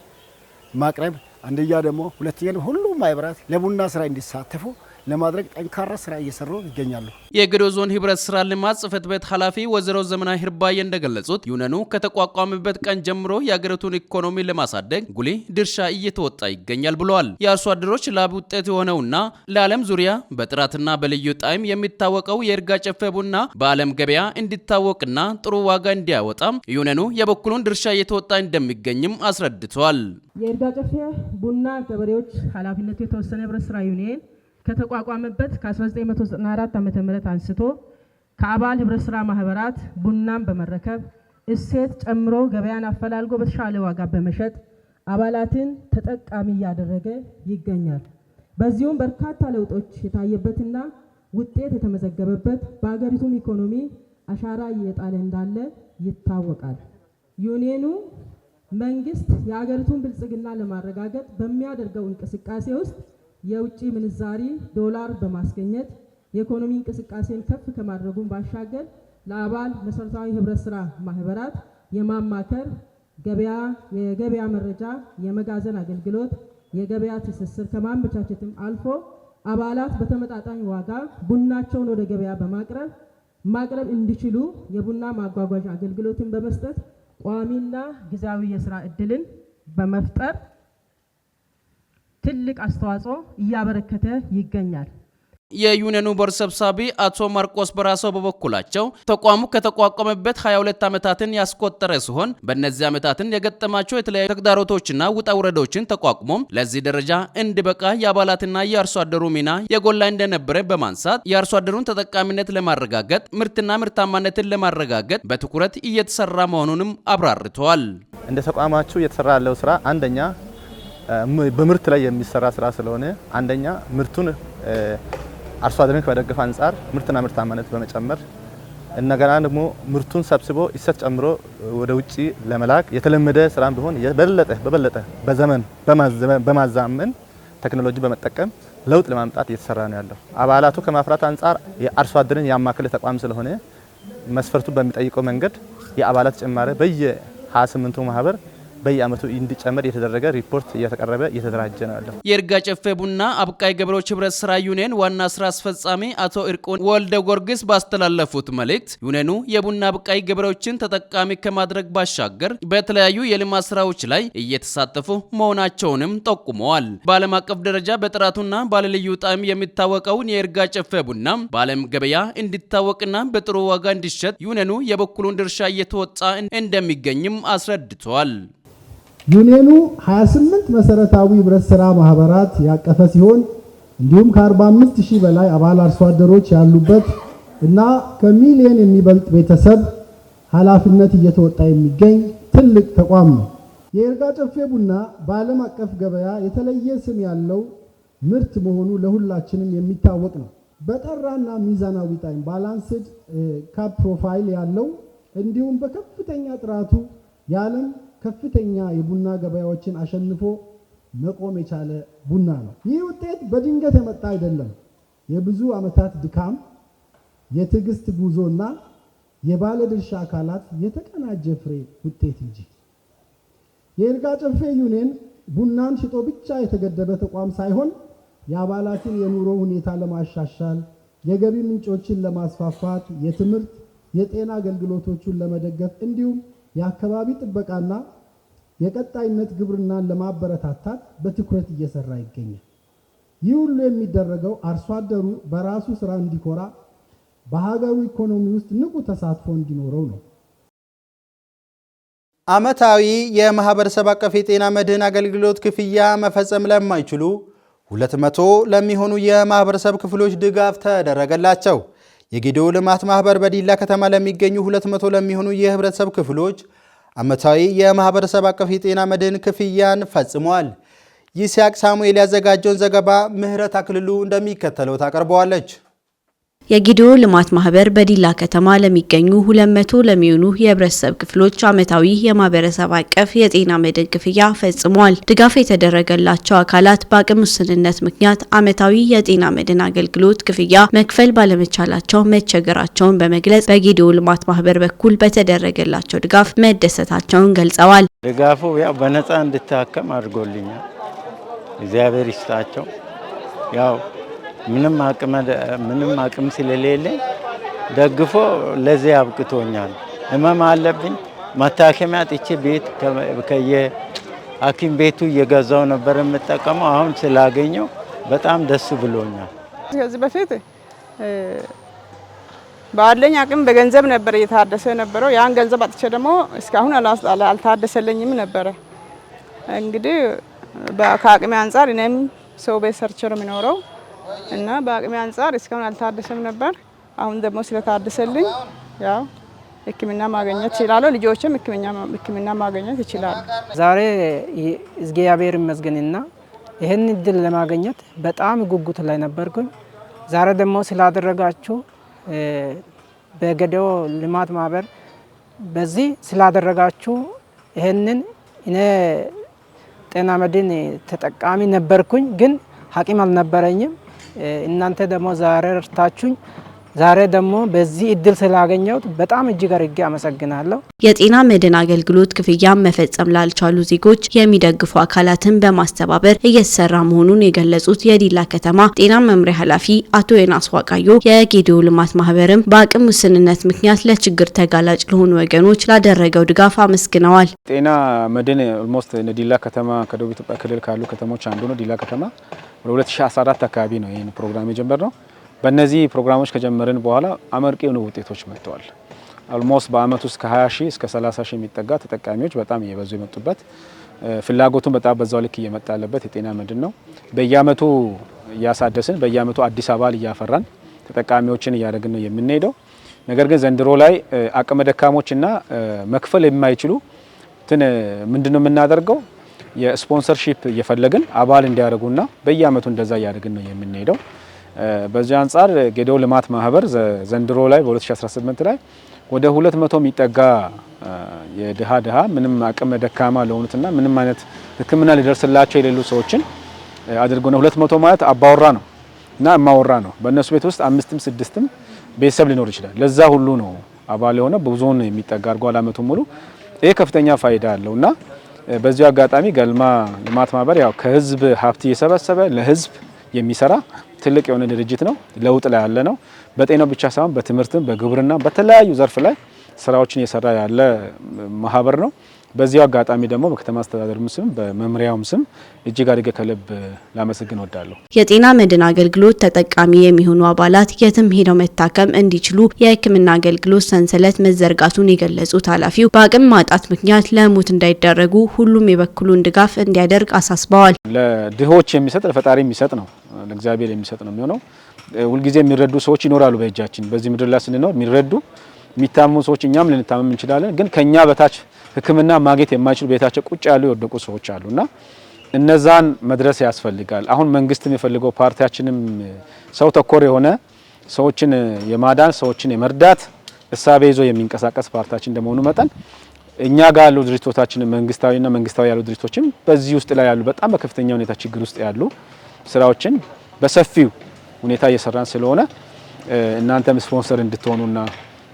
ማቅረብ አንደኛ ደግሞ ሁለተኛ ሁሉም ማህበራት ለቡና ስራ እንዲሳተፉ ለማድረግ ጠንካራ ስራ እየሰሩ ይገኛሉ። የጌዴኦ ዞን ህብረት ስራ ልማት ጽህፈት ቤት ኃላፊ ወይዘሮ ዘመናዊ ህርባዬ እንደገለጹት ዩኒየኑ ከተቋቋመበት ቀን ጀምሮ የሀገሪቱን ኢኮኖሚ ለማሳደግ ጉልህ ድርሻ እየተወጣ ይገኛል ብለዋል። የአርሶ አደሮች ላብ ውጤት የሆነውና ለዓለም ዙሪያ በጥራትና በልዩ ጣዕም የሚታወቀው የይርጋ ጨፌ ቡና በዓለም ገበያ እንዲታወቅና ጥሩ ዋጋ እንዲያወጣም ዩኒየኑ የበኩሉን ድርሻ እየተወጣ እንደሚገኝም አስረድተዋል። የይርጋ ጨፌ ቡና ገበሬዎች ኃላፊነቱ የተወሰነ ህብረት ስራ ዩኒየን ከተቋቋመበት ከ1994 ዓመተ ምህረት አንስቶ ከአባል ህብረት ስራ ማህበራት ቡናን በመረከብ እሴት ጨምሮ ገበያን አፈላልጎ በተሻለ ዋጋ በመሸጥ አባላትን ተጠቃሚ እያደረገ ይገኛል። በዚሁም በርካታ ለውጦች የታየበትና ውጤት የተመዘገበበት በሀገሪቱም ኢኮኖሚ አሻራ እየጣለ እንዳለ ይታወቃል። ዩኒየኑ መንግስት የሀገሪቱን ብልጽግና ለማረጋገጥ በሚያደርገው እንቅስቃሴ ውስጥ የውጭ ምንዛሪ ዶላር በማስገኘት የኢኮኖሚ እንቅስቃሴን ከፍ ከማድረጉን ባሻገር ለአባል መሰረታዊ ህብረት ስራ ማህበራት የማማከር የገበያ መረጃ፣ የመጋዘን አገልግሎት፣ የገበያ ትስስር ከማመቻቸትም አልፎ አባላት በተመጣጣኝ ዋጋ ቡናቸውን ወደ ገበያ ማቅረብ እንዲችሉ የቡና ማጓጓዣ አገልግሎትን በመስጠት ቋሚና ጊዜያዊ የስራ እድልን በመፍጠር ትልቅ አስተዋጽኦ እያበረከተ ይገኛል። የዩኒየኑ ቦርድ ሰብሳቢ አቶ ማርቆስ በራሰው በበኩላቸው ተቋሙ ከተቋቋመበት 22 ዓመታትን ያስቆጠረ ሲሆን በእነዚህ ዓመታትን የገጠማቸው የተለያዩ ተግዳሮቶችና ውጣ ውረዶችን ተቋቁሞ ለዚህ ደረጃ እንዲበቃ የአባላትና የአርሶ አደሩ ሚና የጎላ እንደነበረ በማንሳት የአርሶ አደሩን ተጠቃሚነት ለማረጋገጥ ምርትና ምርታማነትን ለማረጋገጥ በትኩረት እየተሰራ መሆኑንም አብራርተዋል። እንደ ተቋማችሁ እየተሰራ ያለው ስራ አንደኛ በምርት ላይ የሚሰራ ስራ ስለሆነ አንደኛ ምርቱን አርሶ አደርን ከመደገፍ አንጻር ምርትና ምርታማነት በመጨመር እንደገና ደግሞ ምርቱን ሰብስቦ እሴት ጨምሮ ወደ ውጪ ለመላክ የተለመደ ስራም ቢሆን በበለጠ በዘመን በማዛመን ቴክኖሎጂ በመጠቀም ለውጥ ለማምጣት እየተሰራ ነው ያለው። አባላቱ ከማፍራት አንጻር የአርሶ አደርን ያማከለ ተቋም ስለሆነ መስፈርቱ በሚጠይቀው መንገድ የአባላት ጭማሪ በየ28ቱ ማህበር በየአመቱ እንዲጨመር የተደረገ ሪፖርት እየተቀረበ እየተደራጀ ነው ያለው። የይርጋ ጨፌ ቡና አብቃይ ገበሬዎች ህብረት ስራ ዩኒየን ዋና ስራ አስፈጻሚ አቶ እርቁን ወልደ ጎርግስ ባስተላለፉት መልእክት ዩኒየኑ የቡና አብቃይ ገበሬዎችን ተጠቃሚ ከማድረግ ባሻገር በተለያዩ የልማት ስራዎች ላይ እየተሳተፉ መሆናቸውንም ጠቁመዋል። በዓለም አቀፍ ደረጃ በጥራቱና ባለልዩ ጣዕም የሚታወቀውን የይርጋ ጨፌ ቡና በዓለም ገበያ እንዲታወቅና በጥሩ ዋጋ እንዲሸጥ ዩኒየኑ የበኩሉን ድርሻ እየተወጣ እንደሚገኝም አስረድተዋል። ዩኒየኑ 28 መሰረታዊ ህብረት ስራ ማህበራት ያቀፈ ሲሆን እንዲሁም ከ45000 በላይ አባል አርሶ አደሮች ያሉበት እና ከሚሊዮን የሚበልጥ ቤተሰብ ኃላፊነት እየተወጣ የሚገኝ ትልቅ ተቋም ነው። የይርጋ ጨፌ ቡና በዓለም አቀፍ ገበያ የተለየ ስም ያለው ምርት መሆኑ ለሁላችንም የሚታወቅ ነው። በጠራና ሚዛናዊ ጣዕም ባላንስድ ካፕ ፕሮፋይል ያለው እንዲሁም በከፍተኛ ጥራቱ የዓለም ከፍተኛ የቡና ገበያዎችን አሸንፎ መቆም የቻለ ቡና ነው። ይህ ውጤት በድንገት የመጣ አይደለም። የብዙ ዓመታት ድካም፣ የትዕግስት ጉዞና የባለድርሻ አካላት የተቀናጀ ፍሬ ውጤት እንጂ። የይርጋ ጨፌ ዩኒየን ቡናን ሽጦ ብቻ የተገደበ ተቋም ሳይሆን የአባላትን የኑሮ ሁኔታ ለማሻሻል፣ የገቢ ምንጮችን ለማስፋፋት፣ የትምህርት፣ የጤና አገልግሎቶችን ለመደገፍ እንዲሁም የአካባቢ ጥበቃና የቀጣይነት ግብርናን ለማበረታታት በትኩረት እየሰራ ይገኛል። ይህ ሁሉ የሚደረገው አርሶ አደሩ በራሱ ስራ እንዲኮራ በሀገሩ ኢኮኖሚ ውስጥ ንቁ ተሳትፎ እንዲኖረው ነው። ዓመታዊ የማህበረሰብ አቀፍ የጤና መድህን አገልግሎት ክፍያ መፈጸም ለማይችሉ 200 ለሚሆኑ የማህበረሰብ ክፍሎች ድጋፍ ተደረገላቸው። የጌዴኦ ልማት ማህበር በዲላ ከተማ ለሚገኙ 200 ለሚሆኑ የህብረተሰብ ክፍሎች ዓመታዊ የማህበረሰብ አቀፍ የጤና መድህን ክፍያን ፈጽሟል። ይስሐቅ ሳሙኤል ያዘጋጀውን ዘገባ ምህረት አክልሉ እንደሚከተለው ታቀርበዋለች። የጌዴኦ ልማት ማህበር በዲላ ከተማ ለሚገኙ 200 ለሚሆኑ የህብረተሰብ ክፍሎች ዓመታዊ የማህበረሰብ አቀፍ የጤና መድህን ክፍያ ፈጽሟል። ድጋፍ የተደረገላቸው አካላት በአቅም ውስንነት ምክንያት ዓመታዊ የጤና መድህን አገልግሎት ክፍያ መክፈል ባለመቻላቸው መቸገራቸውን በመግለጽ በጌዴኦ ልማት ማህበር በኩል በተደረገላቸው ድጋፍ መደሰታቸውን ገልጸዋል። ድጋፉ ያው በነፃ እንድታከም አድርጎልኛል። እግዚአብሔር ይስጣቸው። ያው ምንም አቅም ስለሌለኝ ደግፎ ለዚህ አብቅቶኛል። ህመም አለብኝ። መታከሚያ ጥቼ ቤት ከየሐኪም ቤቱ እየገዛው ነበር የምጠቀመው። አሁን ስላገኘው በጣም ደስ ብሎኛል። ከዚህ በፊት ባለኝ አቅም በገንዘብ ነበር እየታደሰ የነበረው። ያን ገንዘብ አጥቼ ደግሞ እስካሁን አልታደሰለኝም ነበረ። እንግዲህ ከአቅሜ አንጻር እኔም ሰው ቤት ሰርቼ ነው የሚኖረው እና በአቅሜ አንጻር እስካሁን አልታደሰም ነበር። አሁን ደግሞ ስለታደሰልኝ ያው ሕክምና ማግኘት ይችላል። ልጆችም ሕክምና ማግኘት ይችላሉ። ዛሬ እግዚአብሔር ይመስገንና ይሄን እድል ለማግኘት በጣም ጉጉት ላይ ነበርኩኝ። ዛሬ ደግሞ ስላደረጋችሁ በጌዴኦ ልማት ማህበር በዚህ ስላደረጋችሁ ይሄንን እኔ ጤና መድህን ተጠቃሚ ነበርኩኝ፣ ግን ሐኪም አልነበረኝም። እናንተ ደግሞ ዛሬ ረድታችሁኝ ዛሬ ደግሞ በዚህ እድል ስላገኘሁት በጣም እጅግ አድርጌ አመሰግናለሁ። የጤና መድህን አገልግሎት ክፍያ መፈጸም ላልቻሉ ዜጎች የሚደግፉ አካላትን በማስተባበር እየተሰራ መሆኑን የገለጹት የዲላ ከተማ ጤና መምሪያ ኃላፊ አቶ የናስ ዋቃዮ የጌዴኦ ልማት ማህበርም በአቅም ውስንነት ምክንያት ለችግር ተጋላጭ ለሆኑ ወገኖች ላደረገው ድጋፍ አመስግነዋል። ጤና መድህን ኦልሞስት ዲላ ከተማ ከደቡብ ኢትዮጵያ ክልል ካሉ ከተሞች አንዱ ነው። ዲላ ከተማ ወደ 2014 አካባቢ ነው ይህን ፕሮግራም የጀመርነው። በእነዚህ ፕሮግራሞች ከጀመርን በኋላ አመርቂ የሆኑ ውጤቶች መጥተዋል። ኦልሞስት በአመት ውስጥ ከ20 ሺህ እስከ 30 ሺህ የሚጠጋ ተጠቃሚዎች በጣም እየበዙ የመጡበት ፍላጎቱን በጣም በዛው ልክ እየመጣ ያለበት የጤና መድህን ነው። በየአመቱ እያሳደስን በየአመቱ አዲስ አባል እያፈራን ተጠቃሚዎችን እያደረግን ነው የምንሄደው። ነገር ግን ዘንድሮ ላይ አቅመ ደካሞችና መክፈል የማይችሉ ምንድነው የምናደርገው? የስፖንሰርሺፕ እየፈለግን አባል እንዲያደርጉና በየአመቱ እንደዛ እያደረግን ነው የምንሄደው። በዚህ አንጻር ጌዴኦ ልማት ማህበር ዘንድሮ ላይ በ2018 ላይ ወደ 200 የሚጠጋ የድሃ ምንም አቅም ደካማ ለሆኑትና ምንም አይነት ሕክምና ሊደርስላቸው የሌሉ ሰዎችን አድርጎ ነው። 200 ማለት አባወራ ነው እና እማወራ ነው። በእነሱ ቤት ውስጥ 5ም 6ም ቤተሰብ ሊኖር ይችላል። ለዛ ሁሉ ነው አባል የሆነ ብዙውን የሚጠጋ አድርጓል አመቱን ሙሉ። ይሄ ከፍተኛ ፋይዳ አለውና በዚሁ አጋጣሚ ገልማ ልማት ማህበር ያው ከህዝብ ሀብት እየሰበሰበ ለህዝብ የሚሰራ ትልቅ የሆነ ድርጅት ነው። ለውጥ ላይ ያለ ነው። በጤናው ብቻ ሳይሆን በትምህርትም በግብርና በተለያዩ ዘርፍ ላይ ስራዎችን እየሰራ ያለ ማህበር ነው። በዚሁ አጋጣሚ ደግሞ በከተማ አስተዳደሩም ስም በመምሪያውም ስም እጅግ አድርጌ ከልብ ላመሰግን እወዳለሁ። የጤና መድህን አገልግሎት ተጠቃሚ የሚሆኑ አባላት የትም ሄደው መታከም እንዲችሉ የሕክምና አገልግሎት ሰንሰለት መዘርጋቱን የገለጹት ኃላፊው በአቅም ማጣት ምክንያት ለሞት እንዳይዳረጉ ሁሉም የበኩሉን ድጋፍ እንዲያደርግ አሳስበዋል። ለድሆች የሚሰጥ ለፈጣሪ የሚሰጥ ነው፣ ለእግዚአብሔር የሚሰጥ ነው የሚሆነው። ሁልጊዜ የሚረዱ ሰዎች ይኖራሉ በእጃችን። በዚህ ምድር ላይ ስንኖር የሚረዱ የሚታመሙ ሰዎች እኛም ልንታመም እንችላለን። ግን ከኛ በታች ሕክምና ማግኘት የማይችሉ ቤታቸው ቁጭ ያሉ የወደቁ ሰዎች አሉና እነዛን መድረስ ያስፈልጋል። አሁን መንግስት የሚፈልገው ፓርቲያችንም ሰው ተኮር የሆነ ሰዎችን የማዳን ሰዎችን የመርዳት እሳቤ ይዞ የሚንቀሳቀስ ፓርቲያችን እንደመሆኑ መጠን እኛ ጋር ያሉ ድርጅቶቻችን መንግስታዊና መንግስታዊ ያሉ ድርጅቶችም በዚህ ውስጥ ላይ ያሉ በጣም በከፍተኛ ሁኔታ ችግር ውስጥ ያሉ ስራዎችን በሰፊው ሁኔታ እየሰራን ስለሆነ እናንተም ስፖንሰር እንድትሆኑና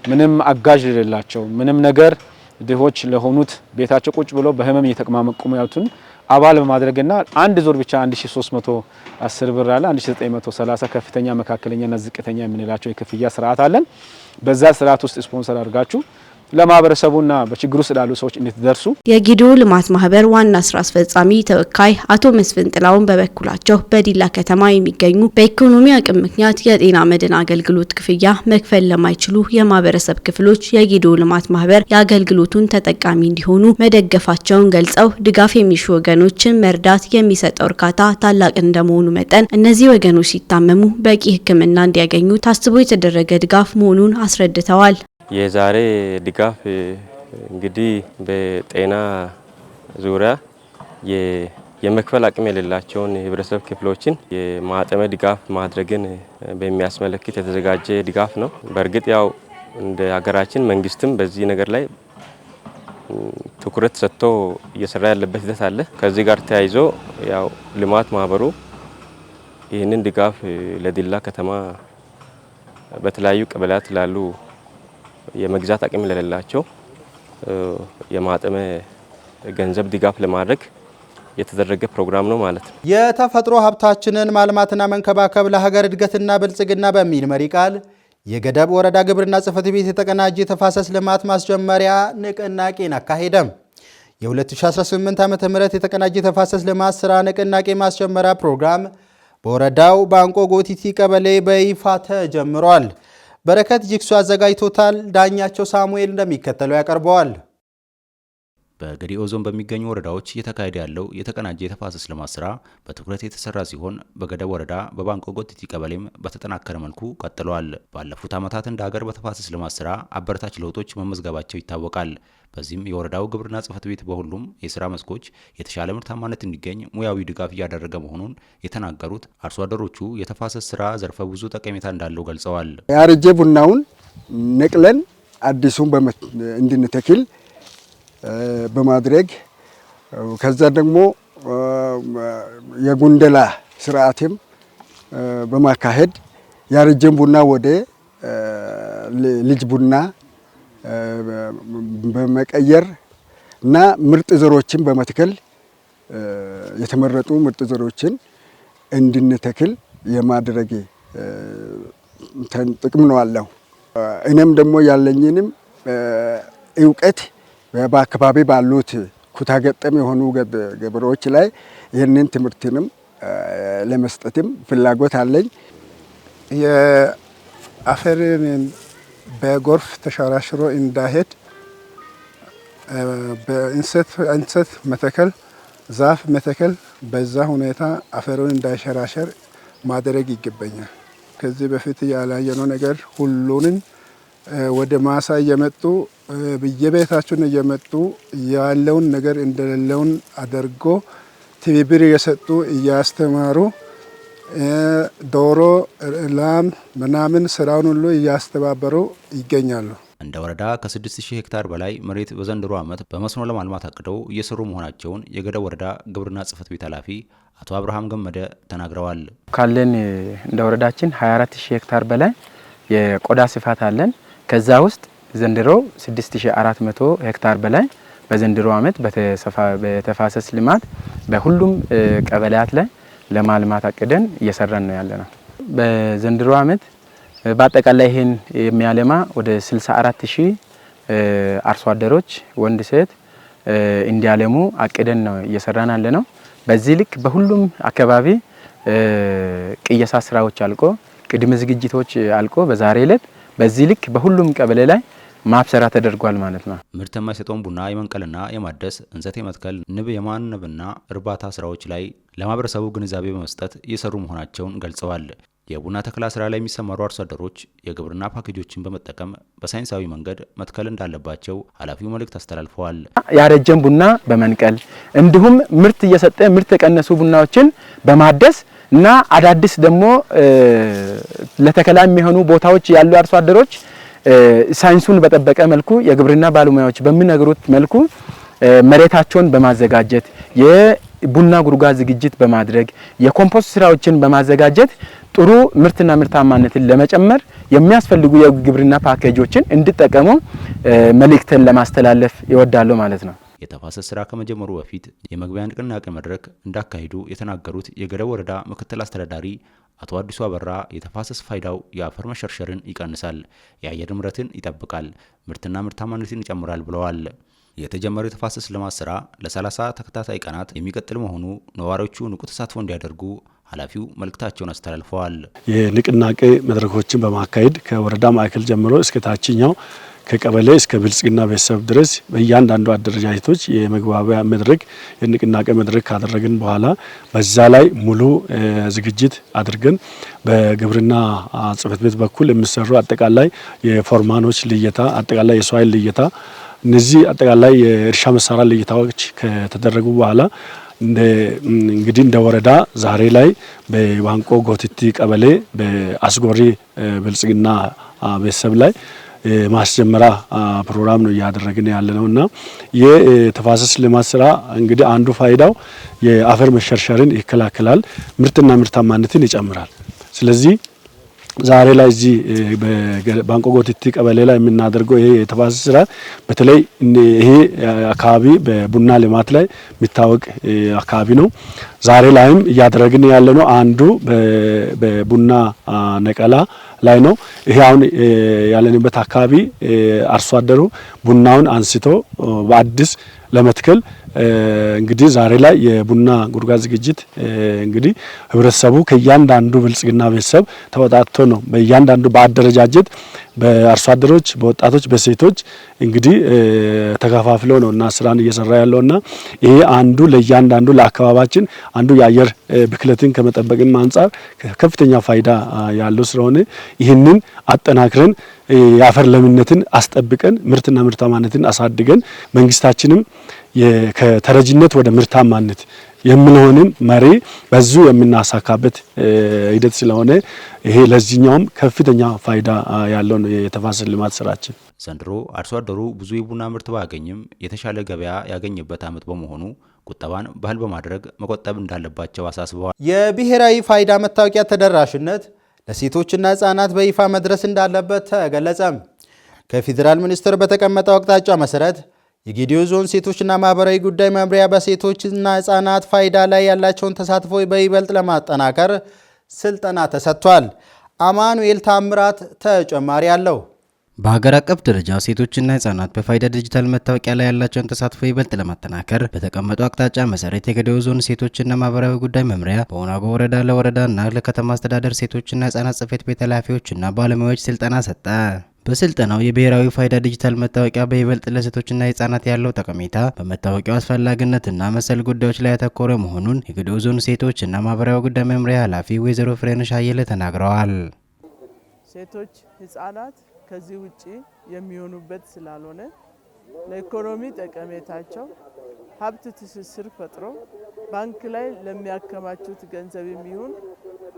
ምንም አጋዥ የሌላቸው ምንም ነገር ድሆች ለሆኑት ቤታቸው ቁጭ ብሎ በህመም እየተቀማመቁ ያሉትን አባል በማድረግና አንድ ዙር ብቻ 1310 ብር አለ 1930 ከፍተኛ መካከለኛና ዝቅተኛ የምንላቸው የክፍያ ስርዓት አለን። በዛ ስርዓት ውስጥ ስፖንሰር አድርጋችሁ ለማህበረሰቡና በችግር ውስጥ ላሉ ሰዎች እንድትደርሱ። የጌዲኦ ልማት ማህበር ዋና ስራ አስፈጻሚ ተወካይ አቶ መስፍን ጥላውን በበኩላቸው በዲላ ከተማ የሚገኙ በኢኮኖሚ አቅም ምክንያት የጤና መድን አገልግሎት ክፍያ መክፈል ለማይችሉ የማህበረሰብ ክፍሎች የጌዲኦ ልማት ማህበር የአገልግሎቱን ተጠቃሚ እንዲሆኑ መደገፋቸውን ገልጸው ድጋፍ የሚሹ ወገኖችን መርዳት የሚሰጠው እርካታ ታላቅ እንደመሆኑ መጠን እነዚህ ወገኖች ሲታመሙ በቂ ሕክምና እንዲያገኙ ታስቦ የተደረገ ድጋፍ መሆኑን አስረድተዋል። የዛሬ ድጋፍ እንግዲህ በጤና ዙሪያ የመክፈል አቅም የሌላቸውን የህብረተሰብ ክፍሎችን የማጠመ ድጋፍ ማድረግን በሚያስመለክት የተዘጋጀ ድጋፍ ነው። በእርግጥ ያው እንደ ሀገራችን መንግስትም በዚህ ነገር ላይ ትኩረት ሰጥቶ እየሰራ ያለበት ሂደት አለ። ከዚህ ጋር ተያይዞ ያው ልማት ማህበሩ ይህንን ድጋፍ ለዲላ ከተማ በተለያዩ ቀበሌያት ላሉ የመግዛት አቅም ለሌላቸው የማጠመ ገንዘብ ድጋፍ ለማድረግ የተደረገ ፕሮግራም ነው ማለት ነው። የተፈጥሮ ሀብታችንን ማልማትና መንከባከብ ለሀገር እድገትና ብልጽግና በሚል መሪ ቃል የገደብ ወረዳ ግብርና ጽሕፈት ቤት የተቀናጀ የተፋሰስ ልማት ማስጀመሪያ ንቅናቄን አካሄደም። የ2018 ዓ.ም የተቀናጀ የተፋሰስ ልማት ስራ ንቅናቄ ማስጀመሪያ ፕሮግራም በወረዳው ባንቆ ጎቲቲ ቀበሌ በይፋ ተጀምሯል። በረከት ጅክሱ አዘጋጅቶታል። ዳኛቸው ሳሙኤል እንደሚከተለው ያቀርበዋል። በጌዲኦ ዞን በሚገኙ ወረዳዎች እየተካሄደ ያለው የተቀናጀ የተፋሰስ ልማት ስራ በትኩረት የተሰራ ሲሆን በገደብ ወረዳ በባንቆ ጎቲቲ ቀበሌም በተጠናከረ መልኩ ቀጥሏል። ባለፉት ዓመታት እንደ ሀገር በተፋሰስ ልማት ስራ አበረታች ለውጦች መመዝገባቸው ይታወቃል። በዚህም የወረዳው ግብርና ጽሕፈት ቤት በሁሉም የስራ መስኮች የተሻለ ምርታማነት እንዲገኝ ሙያዊ ድጋፍ እያደረገ መሆኑን የተናገሩት አርሶ አደሮቹ የተፋሰስ ስራ ዘርፈ ብዙ ጠቀሜታ እንዳለው ገልጸዋል። ያረጀ ቡናውን ነቅለን አዲሱን እንድንተክል በማድረግ ከዛ ደግሞ የጉንደላ ስርዓትም በማካሄድ ያረጀን ቡና ወደ ልጅ ቡና በመቀየር እና ምርጥ ዘሮችን በመትከል የተመረጡ ምርጥ ዘሮችን እንድንተክል የማድረግ ጥቅም ነው አለው። እኔም ደግሞ ያለኝንም እውቀት በአካባቢ ባሉት ኩታ ገጠም የሆኑ ገበሬዎች ላይ ይህንን ትምህርትንም ለመስጠትም ፍላጎት አለኝ። የአፈርን በጎርፍ ተሸራሽሮ እንዳይሄድ በእንሰት መተከል፣ ዛፍ መተከል በዛ ሁኔታ አፈሩን እንዳይሸራሸር ማድረግ ይገባኛል። ከዚህ በፊት ያላየነው ነገር ሁሉንም ወደ ማሳ እየመጡ በየቤታችን እየመጡ ያለውን ነገር እንደሌለውን አድርጎ ትብብር እየሰጡ እያስተማሩ ዶሮ፣ ላም ምናምን ስራውን ሁሉ እያስተባበሩ ይገኛሉ። እንደ ወረዳ ከ6000 ሄክታር በላይ መሬት በዘንድሮ ዓመት በመስኖ ለማልማት አቅደው እየሰሩ መሆናቸውን የገደብ ወረዳ ግብርና ጽሕፈት ቤት ኃላፊ አቶ አብርሃም ገመደ ተናግረዋል። ካለን እንደ ወረዳችን 24000 ሄክታር በላይ የቆዳ ስፋት አለን። ከዛ ውስጥ ዘንድሮ 6400 ሄክታር በላይ በዘንድሮ ዓመት በተፋሰስ ልማት በሁሉም ቀበሌያት ላይ ለማልማት አቅደን እየሰራን ነው ያለነው። በዘንድሮ ዓመት በአጠቃላይ ይሄን የሚያለማ ወደ 64000 አርሶ አደሮች ወንድ ሴት እንዲያለሙ አቅደን ነው እየሰራን ያለነው። በዚህ ልክ በሁሉም አካባቢ ቅየሳ ስራዎች አልቆ ቅድመ ዝግጅቶች አልቆ በዛሬ ዕለት በዚህ ልክ በሁሉም ቀበሌ ላይ ማብሰራ ተደርጓል ማለት ነው። ምርት የማይሰጠውን ቡና የመንቀልና የማደስ እንሰት የመትከል ንብ የማነብና እርባታ ስራዎች ላይ ለማህበረሰቡ ግንዛቤ በመስጠት እየሰሩ መሆናቸውን ገልጸዋል። የቡና ተከላ ስራ ላይ የሚሰማሩ አርሶ አደሮች የግብርና ፓኬጆችን በመጠቀም በሳይንሳዊ መንገድ መትከል እንዳለባቸው ኃላፊው መልእክት አስተላልፈዋል። ያረጀን ቡና በመንቀል እንዲሁም ምርት እየሰጠ ምርት የቀነሱ ቡናዎችን በማደስ እና አዳዲስ ደግሞ ለተከላ የሚሆኑ ቦታዎች ያሉ አርሶ አደሮች ሳይንሱን በጠበቀ መልኩ የግብርና ባለሙያዎች በሚነግሩት መልኩ መሬታቸውን በማዘጋጀት የቡና ጉድጓድ ዝግጅት በማድረግ የኮምፖስት ስራዎችን በማዘጋጀት ጥሩ ምርትና ምርታማነትን ለመጨመር የሚያስፈልጉ የግብርና ፓኬጆችን እንዲጠቀሙ መልእክትን ለማስተላለፍ ይወዳሉ ማለት ነው። የተፋሰስ ስራ ከመጀመሩ በፊት የመግቢያ ንቅናቄ መድረክ እንዳካሄዱ የተናገሩት የገደብ ወረዳ ምክትል አስተዳዳሪ አቶ አዲሱ አበራ የተፋሰስ ፋይዳው የአፈር መሸርሸርን ይቀንሳል፣ የአየር ንብረትን ይጠብቃል፣ ምርትና ምርታማነትን ይጨምራል ብለዋል። የተጀመረው የተፋሰስ ልማት ስራ ለ30 ተከታታይ ቀናት የሚቀጥል መሆኑ ነዋሪዎቹ ንቁ ተሳትፎ እንዲያደርጉ ኃላፊው መልእክታቸውን አስተላልፈዋል። የንቅናቄ መድረኮችን በማካሄድ ከወረዳ ማዕከል ጀምሮ እስከ ታችኛው ከቀበሌ እስከ ብልጽግና ቤተሰብ ድረስ በእያንዳንዱ አደረጃጀቶች የመግባቢያ መድረክ የንቅናቄ መድረክ ካደረግን በኋላ በዛ ላይ ሙሉ ዝግጅት አድርገን በግብርና ጽሕፈት ቤት በኩል የሚሰሩ አጠቃላይ የፎርማኖች ልየታ፣ አጠቃላይ የሰው ኃይል ልየታ፣ እነዚህ አጠቃላይ የእርሻ መሳሪያ ልየታዎች ከተደረጉ በኋላ እንግዲህ እንደ ወረዳ ዛሬ ላይ በዋንቆ ጎቲቲ ቀበሌ በአስጎሪ ብልጽግና ቤተሰብ ላይ ማስጀመሪያ ፕሮግራም ነው እያደረግን ያለነውና የተፋሰስ ልማት ስራ እንግዲህ አንዱ ፋይዳው የአፈር መሸርሸርን ይከላከላል፣ ምርትና ምርታማነትን ይጨምራል። ስለዚህ ዛሬ ላይ እዚህ በባንቆ ጎቲቲ ቀበሌ ላይ የምናደርገው ይሄ የተፋሰስ ስራ በተለይ ይሄ አካባቢ በቡና ልማት ላይ የሚታወቅ አካባቢ ነው። ዛሬ ላይም እያደረግን ያለነው አንዱ በቡና ነቀላ ላይ ነው። ይሄ አሁን ያለንበት አካባቢ አርሶ አደሩ ቡናውን አንስቶ በአዲስ ለመትከል እንግዲህ ዛሬ ላይ የቡና ጉድጓድ ዝግጅት እንግዲህ ህብረተሰቡ ከእያንዳንዱ ብልጽግና ቤተሰብ ተወጣጥቶ ነው በእያንዳንዱ በአደረጃጀት በአርሶ አደሮች፣ በወጣቶች፣ በሴቶች እንግዲህ ተከፋፍለው ነው እና ስራን እየሰራ ያለውና ይሄ አንዱ ለእያንዳንዱ ለአካባቢያችን አንዱ የአየር ብክለትን ከመጠበቅም አንጻር ከፍተኛ ፋይዳ ያለው ስለሆነ ይህንን አጠናክረን የአፈር ለምነትን አስጠብቀን ምርትና ምርታማነትን አሳድገን መንግስታችንም ከተረጅነት ወደ ምርታማነት የምንሆንን መሪ በዙ የምናሳካበት ሂደት ስለሆነ ይሄ ለዚህኛውም ከፍተኛ ፋይዳ ያለው ነው የተፋሰስ ልማት ስራችን። ዘንድሮ አርሶ አደሩ ብዙ የቡና ምርት ባያገኝም የተሻለ ገበያ ያገኘበት ዓመት በመሆኑ ቁጠባን ባህል በማድረግ መቆጠብ እንዳለባቸው አሳስበዋል። የብሔራዊ ፋይዳ መታወቂያ ተደራሽነት ለሴቶችና ህጻናት በይፋ መድረስ እንዳለበት ተገለጸም። ከፌዴራል ሚኒስቴር በተቀመጠው አቅጣጫ መሰረት የጌዲዮ ዞን ሴቶችና ማህበራዊ ጉዳይ መምሪያ በሴቶችና ህጻናት ፋይዳ ላይ ያላቸውን ተሳትፎ በይበልጥ ለማጠናከር ስልጠና ተሰጥቷል። አማኑኤል ታምራት ተጨማሪ አለው። በሀገር አቀፍ ደረጃ ሴቶችና ህጻናት በፋይዳ ዲጂታል መታወቂያ ላይ ያላቸውን ተሳትፎ ይበልጥ ለማጠናከር በተቀመጠው አቅጣጫ መሰረት የጌዲዮ ዞን ሴቶችና ማህበራዊ ጉዳይ መምሪያ በወናጎ ወረዳ ለወረዳና ለከተማ አስተዳደር ሴቶችና ህጻናት ጽሕፈት ቤት ኃላፊዎችና ባለሙያዎች ስልጠና ሰጠ። በስልጠናው የብሔራዊ ፋይዳ ዲጂታል መታወቂያ በይበልጥ ለሴቶችና ህጻናት ያለው ጠቀሜታ፣ በመታወቂያው አስፈላጊነትና መሰል ጉዳዮች ላይ ያተኮረ መሆኑን የጌዲዮ ዞን ሴቶችና ማህበራዊ ጉዳይ መምሪያ ኃላፊ ወይዘሮ ፍሬነሽ አየለ ተናግረዋል። ሴቶች ህጻናት ከዚህ ውጪ የሚሆኑበት ስላልሆነ ለኢኮኖሚ ጠቀሜታቸው ሀብት ትስስር ፈጥሮ ባንክ ላይ ለሚያከማቹት ገንዘብ የሚሆን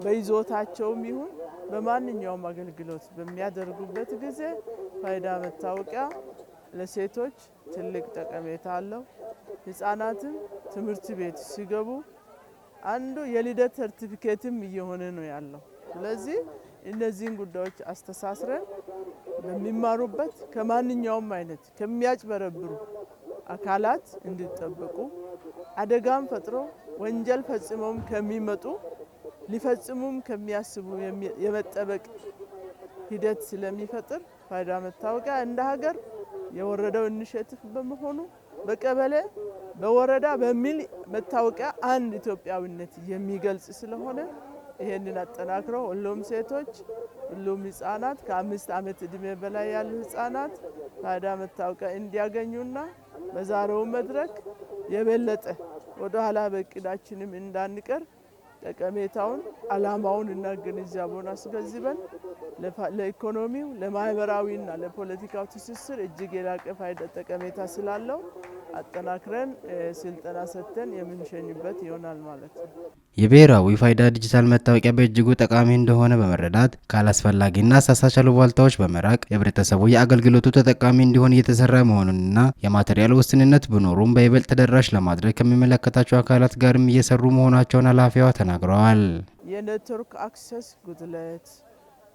በይዞታቸውም ይሁን በማንኛውም አገልግሎት በሚያደርጉበት ጊዜ ፋይዳ መታወቂያ ለሴቶች ትልቅ ጠቀሜታ አለው። ህጻናትም ትምህርት ቤት ሲገቡ አንዱ የልደት ሰርቲፊኬትም እየሆነ ነው ያለው። ስለዚህ እነዚህን ጉዳዮች አስተሳስረን በሚማሩበት ከማንኛውም አይነት ከሚያጭበረብሩ አካላት እንዲጠበቁ አደጋም ፈጥሮ ወንጀል ፈጽመውም ከሚመጡ ሊፈጽሙም ከሚያስቡ የመጠበቅ ሂደት ስለሚፈጥር ፋይዳ መታወቂያ እንደ ሀገር የወረዳው ኢኒሼቲቭ በመሆኑ በቀበሌ በወረዳ በሚል መታወቂያ አንድ ኢትዮጵያዊነት የሚገልጽ ስለሆነ ይሄንን አጠናክሮ ሁሉም ሴቶች ሁሉም ህጻናት ከ5 ዓመት እድሜ በላይ ያሉ ህጻናት ፋይዳ መታወቂያ እንዲያገኙና በዛሬው መድረክ የበለጠ ወደ ኋላ በእቅዳችንም እንዳንቀር ጠቀሜታውን አላማውን እና ግንዛቤውን አስገንዝበን ለኢኮኖሚው ለማህበራዊና ለፖለቲካው ትስስር እጅግ የላቀ ፋይዳ ጠቀሜታ ስላለው አጠናክረን ስልጠና ሰጥተን የምንሸኝበት ይሆናል ማለት ነው። የብሔራዊ ፋይዳ ዲጂታል መታወቂያ በእጅጉ ጠቃሚ እንደሆነ በመረዳት ካላስፈላጊና አሳሳች አሉባልታዎች በመራቅ የህብረተሰቡ የአገልግሎቱ ተጠቃሚ እንዲሆን እየተሰራ መሆኑንና የማቴሪያል ውስንነት ቢኖሩም በይበልጥ ተደራሽ ለማድረግ ከሚመለከታቸው አካላት ጋርም እየሰሩ መሆናቸውን ኃላፊዋ ተናግረዋል። የኔትወርክ አክሰስ ጉድለት፣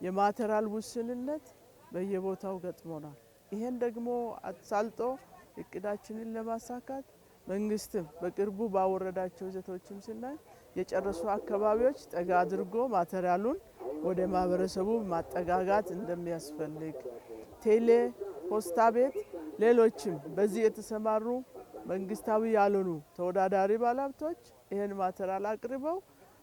የማቴሪያል ውስንነት በየቦታው ገጥሞናል። ይሄን ደግሞ አሳልጦ እቅዳችንን ለማሳካት መንግስትም በቅርቡ ባወረዳቸው ይዘቶችም ስናይ የጨረሱ አካባቢዎች ጠጋ አድርጎ ማቴሪያሉን ወደ ማህበረሰቡ ማጠጋጋት እንደሚያስፈልግ ቴሌ፣ ፖስታ ቤት፣ ሌሎችም በዚህ የተሰማሩ መንግስታዊ ያልሆኑ ተወዳዳሪ ባለሀብቶች ይህን ማቴሪያል አቅርበው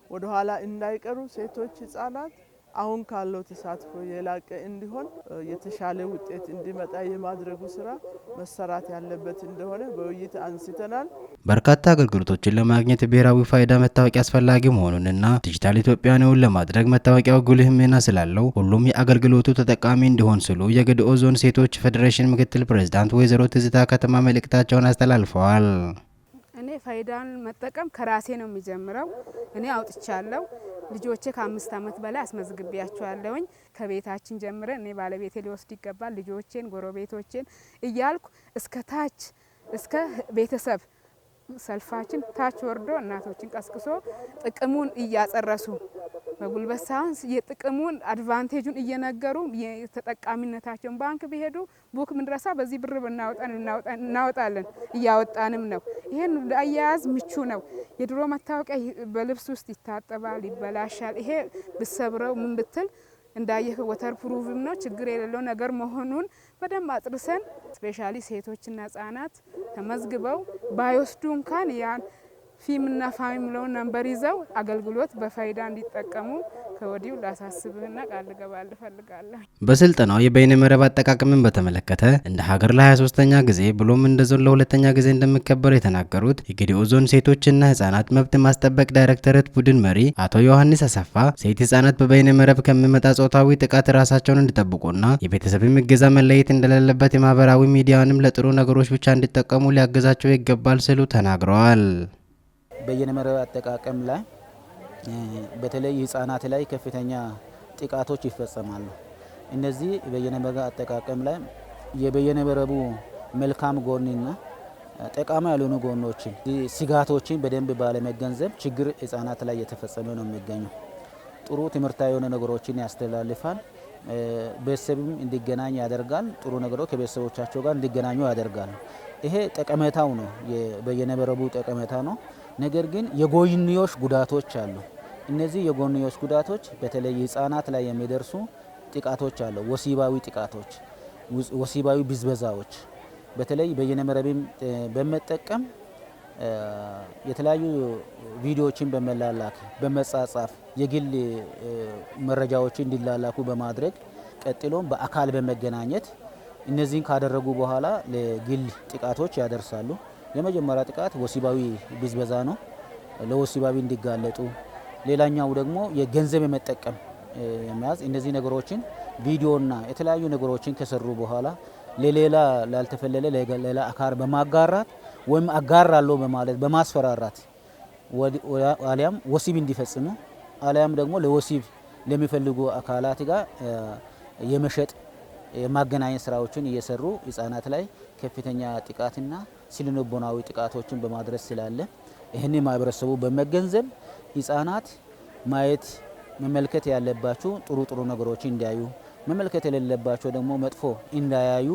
ወደ ኋላ እንዳይቀሩ ሴቶች፣ ህጻናት አሁን ካለው ተሳትፎ የላቀ እንዲሆን የተሻለ ውጤት እንዲመጣ የማድረጉ ስራ መሰራት ያለበት እንደሆነ በውይይት አንስተናል። በርካታ አገልግሎቶችን ለማግኘት ብሔራዊ ፋይዳ መታወቂያ አስፈላጊ መሆኑንና ዲጂታል ኢትዮጵያን እውን ለማድረግ መታወቂያው ጉልህ ሚና ስላለው ሁሉም የአገልግሎቱ ተጠቃሚ እንዲሆን ሲሉ የገዲኦ ዞን ሴቶች ፌዴሬሽን ምክትል ፕሬዝዳንት ወይዘሮ ትዝታ ከተማ መልእክታቸውን አስተላልፈዋል። እኔ ፋይዳን መጠቀም ከራሴ ነው የሚጀምረው። እኔ አውጥቻለሁ። ልጆቼ ከ5 ዓመት በላይ አስመዝግቤያቸዋለሁኝ። ከቤታችን ጀምረን እኔ ባለቤቴ ሊወስድ ይገባል፣ ልጆቼን፣ ጎረቤቶቼን እያልኩ እስከ ታች እስከ ቤተሰብ ሰልፋችን ታች ወርዶ እናቶችን ቀስቅሶ ጥቅሙን እያጸረሱ በጉልበት ሳይሆን የጥቅሙን አድቫንቴጁን እየነገሩ የተጠቃሚነታቸውን ባንክ ቢሄዱ ቡክ ምንድረሳ በዚህ ብር እናወጣለን እያወጣንም ነው። ይሄን ለአያያዝ ምቹ ነው። የድሮ መታወቂያ በልብስ ውስጥ ይታጠባል፣ ይበላሻል። ይሄ ብሰብረው ምን ብትል እንዳየህ ወተር ፕሩፍም ነው፣ ችግር የሌለው ነገር መሆኑን በደንብ አጥርሰን ስፔሻሊ ሴቶችና ህጻናት ተመዝግበው ባይወስዱ እንኳን ያን ፊምና ፋሚሊ ብለው ነምበር ይዘው አገልግሎት በፋይዳ እንዲጠቀሙ ከወዲሁ ላሳስብህና ቃል ልገባልህ እፈልጋለሁ። በስልጠናው የበይነ መረብ አጠቃቀምን በተመለከተ እንደ ሀገር ለ23ኛ ጊዜ ብሎም እንደ ዞን ለ2ኛ ጊዜ እንደሚከበር የተናገሩት የገዲኦ ዞን ሴቶችና ህጻናት መብት ማስጠበቅ ዳይሬክተሬት ቡድን መሪ አቶ ዮሐንስ አሰፋ ሴት ህጻናት በበይነ መረብ ከሚመጣ ጾታዊ ጥቃት ራሳቸውን እንዲጠብቁና የቤተሰብም እገዛ መለየት እንደሌለበት የማህበራዊ ሚዲያንም ለጥሩ ነገሮች ብቻ እንዲጠቀሙ ሊያገዛቸው ይገባል ሲሉ ተናግረዋል። በየነ መረብ አጠቃቀም ላይ በተለይ ህጻናት ላይ ከፍተኛ ጥቃቶች ይፈጸማሉ። እነዚህ በየነ መረብ አጠቃቀም ላይ የበየነ መረቡ መልካም ጎንና ጠቃሚ ያልሆኑ ጎኖችን፣ ስጋቶችን በደንብ ባለመገንዘብ ችግር ህጻናት ላይ የተፈጸመ ነው የሚገኘው። ጥሩ ትምህርታዊ የሆነ ነገሮችን ያስተላልፋል። ቤተሰብም እንዲገናኝ ያደርጋል። ጥሩ ነገሮች ከቤተሰቦቻቸው ጋር እንዲገናኙ ያደርጋል። ይሄ ጠቀሜታው ነው፣ የበየነ መረቡ ጠቀሜታ ነው። ነገር ግን የጎንዮሽ ጉዳቶች አሉ። እነዚህ የጎንዮሽ ጉዳቶች በተለይ ህጻናት ላይ የሚደርሱ ጥቃቶች አሉ። ወሲባዊ ጥቃቶች፣ ወሲባዊ ብዝበዛዎች በተለይ በየነ መረብን በመጠቀም የተለያዩ ቪዲዮዎችን በመላላክ በመጻጻፍ የግል መረጃዎችን እንዲላላኩ በማድረግ ቀጥሎም በአካል በመገናኘት እነዚህን ካደረጉ በኋላ ለግል ጥቃቶች ያደርሳሉ። የመጀመሪያ ጥቃት ወሲባዊ ብዝበዛ ነው፣ ለወሲባዊ እንዲጋለጡ። ሌላኛው ደግሞ የገንዘብ የመጠቀም የሚያዝ እነዚህ ነገሮችን ቪዲዮና የተለያዩ ነገሮችን ከሰሩ በኋላ ለሌላ ላልተፈለለ ለሌላ አካል በማጋራት ወይም አጋራለሁ በማለት በማስፈራራት አሊያም ወሲብ እንዲፈጽሙ አሊያም ደግሞ ለወሲብ ለሚፈልጉ አካላት ጋር የመሸጥ የማገናኘት ስራዎችን እየሰሩ ህጻናት ላይ ከፍተኛ ጥቃትና ስነ-ልቦናዊ ጥቃቶችን በማድረስ ስላለ ይህን ማህበረሰቡ በመገንዘብ ህጻናት ማየት መመልከት ያለባቸው ጥሩ ጥሩ ነገሮችን እንዲያዩ፣ መመልከት የሌለባቸው ደግሞ መጥፎ እንዳያዩ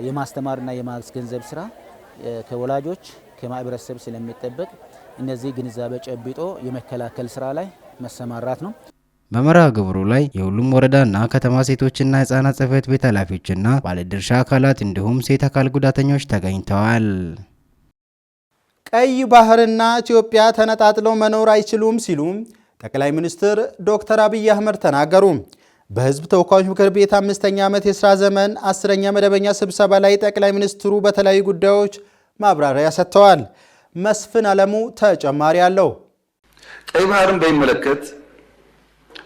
የማስተማርና የማስገንዘብ ስራ ከወላጆች ከማህበረሰብ ስለሚጠበቅ እነዚህ ግንዛቤ ጨብጦ የመከላከል ስራ ላይ መሰማራት ነው። በመርሃ ግብሩ ላይ የሁሉም ወረዳና ከተማ ሴቶችና ህጻናት ጽህፈት ቤት ኃላፊዎችና ባለድርሻ አካላት እንዲሁም ሴት አካል ጉዳተኞች ተገኝተዋል። ቀይ ባህርና ኢትዮጵያ ተነጣጥለው መኖር አይችሉም ሲሉ ጠቅላይ ሚኒስትር ዶክተር አብይ አህመድ ተናገሩ። በህዝብ ተወካዮች ምክር ቤት 5ኛ ዓመት የሥራ ዘመን 10ኛ መደበኛ ስብሰባ ላይ ጠቅላይ ሚኒስትሩ በተለያዩ ጉዳዮች ማብራሪያ ሰጥተዋል። መስፍን አለሙ ተጨማሪ አለው። ቀይ ባህርን በሚመለከት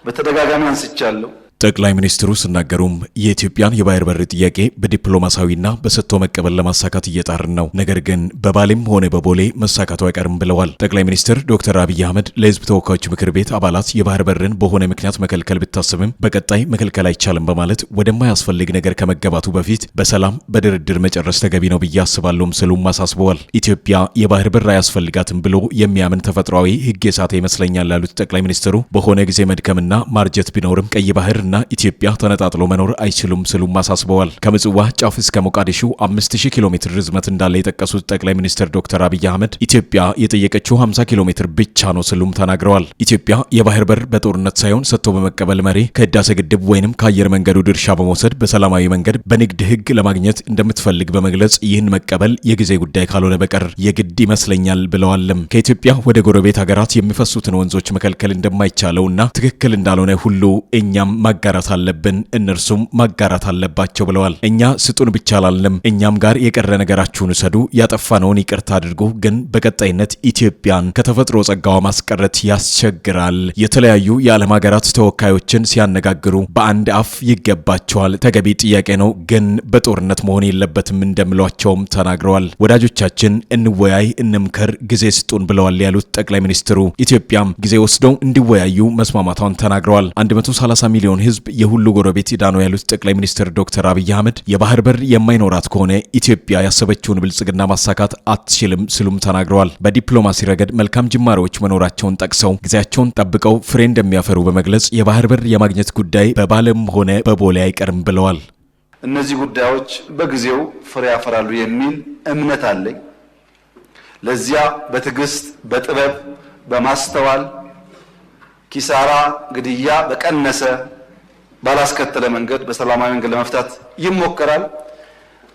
በተደጋጋሚ አንስቻለሁ። ጠቅላይ ሚኒስትሩ ሲናገሩም የኢትዮጵያን የባህር በር ጥያቄ በዲፕሎማሲያዊና በሰጥቶ መቀበል ለማሳካት እየጣርን ነው፣ ነገር ግን በባሌም ሆነ በቦሌ መሳካቱ አይቀርም ብለዋል። ጠቅላይ ሚኒስትር ዶክተር አብይ አህመድ ለህዝብ ተወካዮች ምክር ቤት አባላት የባህር በርን በሆነ ምክንያት መከልከል ብታስብም በቀጣይ መከልከል አይቻልም በማለት ወደማያስፈልግ ነገር ከመገባቱ በፊት በሰላም በድርድር መጨረስ ተገቢ ነው ብዬ አስባለሁም ሲሉም አሳስበዋል። ኢትዮጵያ የባህር በር አያስፈልጋትም ብሎ የሚያምን ተፈጥሯዊ ህግ የሳተ ይመስለኛል ያሉት ጠቅላይ ሚኒስትሩ በሆነ ጊዜ መድከምና ማርጀት ቢኖርም ቀይ ባህር እና ኤርትራና ኢትዮጵያ ተነጣጥሎ መኖር አይችሉም ሲሉም አሳስበዋል። ከምጽዋ ጫፍ እስከ ሞቃዲሾ 5000 ኪሎ ሜትር ርዝመት እንዳለ የጠቀሱት ጠቅላይ ሚኒስትር ዶክተር አብይ አህመድ ኢትዮጵያ የጠየቀችው 50 ኪሎ ሜትር ብቻ ነው ሲሉም ተናግረዋል። ኢትዮጵያ የባህር በር በጦርነት ሳይሆን ሰጥቶ በመቀበል መሪ ከህዳሴ ግድብ ወይንም ከአየር መንገዱ ድርሻ በመውሰድ በሰላማዊ መንገድ በንግድ ህግ ለማግኘት እንደምትፈልግ በመግለጽ ይህን መቀበል የጊዜ ጉዳይ ካልሆነ በቀር የግድ ይመስለኛል ብለዋልም። ከኢትዮጵያ ወደ ጎረቤት ሀገራት የሚፈሱትን ወንዞች መከልከል እንደማይቻለውና ትክክል እንዳልሆነ ሁሉ እኛም ማጋራት አለብን፣ እነርሱም ማጋራት አለባቸው ብለዋል። እኛ ስጡን ብቻ አላልንም። እኛም ጋር የቀረ ነገራችሁን ውሰዱ፣ ያጠፋነውን ይቅርታ አድርጉ። ግን በቀጣይነት ኢትዮጵያን ከተፈጥሮ ጸጋዋ ማስቀረት ያስቸግራል። የተለያዩ የዓለም ሀገራት ተወካዮችን ሲያነጋግሩ በአንድ አፍ ይገባቸዋል፣ ተገቢ ጥያቄ ነው፣ ግን በጦርነት መሆን የለበትም እንደምሏቸውም ተናግረዋል። ወዳጆቻችን እንወያይ፣ እንምከር፣ ጊዜ ስጡን ብለዋል ያሉት ጠቅላይ ሚኒስትሩ ኢትዮጵያም ጊዜ ወስደው እንዲወያዩ መስማማቷን ተናግረዋል። 130 ሚሊዮን ህዝብ የሁሉ ጎረቤት ዕዳ ነው ያሉት ጠቅላይ ሚኒስትር ዶክተር አብይ አህመድ የባህር በር የማይኖራት ከሆነ ኢትዮጵያ ያሰበችውን ብልጽግና ማሳካት አትችልም ሲሉም ተናግረዋል። በዲፕሎማሲ ረገድ መልካም ጅማሬዎች መኖራቸውን ጠቅሰው ጊዜያቸውን ጠብቀው ፍሬ እንደሚያፈሩ በመግለጽ የባህር በር የማግኘት ጉዳይ በባለም ሆነ በቦሌ አይቀርም ብለዋል። እነዚህ ጉዳዮች በጊዜው ፍሬ ያፈራሉ የሚል እምነት አለኝ። ለዚያ በትዕግስት በጥበብ በማስተዋል ኪሳራ ግድያ በቀነሰ ባላስከተለ መንገድ በሰላማዊ መንገድ ለመፍታት ይሞከራል።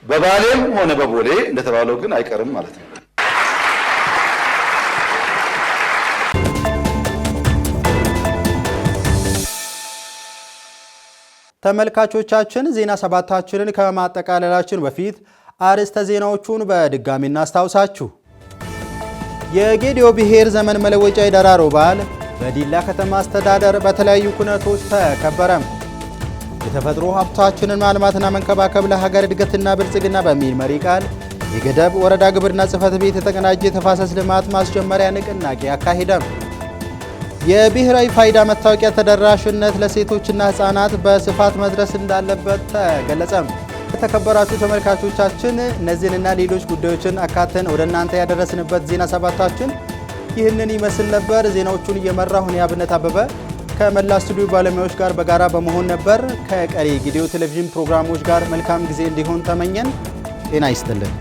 በባሌም ሆነ በቦሌ እንደተባለው ግን አይቀርም ማለት ነው። ተመልካቾቻችን ዜና ሰባታችንን ከማጠቃለላችን በፊት አርዕስተ ዜናዎቹን በድጋሚ እናስታውሳችሁ። የጌዲዮ ብሔር ዘመን መለወጫ የደራሮ በዓል በዲላ ከተማ አስተዳደር በተለያዩ ኩነቶች ተከበረ። የተፈጥሮ ሀብታችንን ማልማትና መንከባከብ ለሀገር እድገትና ብልጽግና በሚል መሪ ቃል የገደብ ወረዳ ግብርና ጽሕፈት ቤት የተቀናጀ የተፋሰስ ልማት ማስጀመሪያ ንቅናቄ አካሄደ። የብሔራዊ ፋይዳ መታወቂያ ተደራሽነት ለሴቶችና ሕፃናት በስፋት መድረስ እንዳለበት ተገለጸ። የተከበራችሁ ተመልካቾቻችን እነዚህንና ሌሎች ጉዳዮችን አካተን ወደ እናንተ ያደረስንበት ዜና ሰባታችን ይህንን ይመስል ነበር። ዜናዎቹን እየመራሁ እኔ አብነት አበበ ከመላ ስቱዲዮ ባለሙያዎች ጋር በጋራ በመሆን ነበር። ከቀሪ ጊዲዮ ቴሌቪዥን ፕሮግራሞች ጋር መልካም ጊዜ እንዲሆን ተመኘን። ጤና ይስጥልን።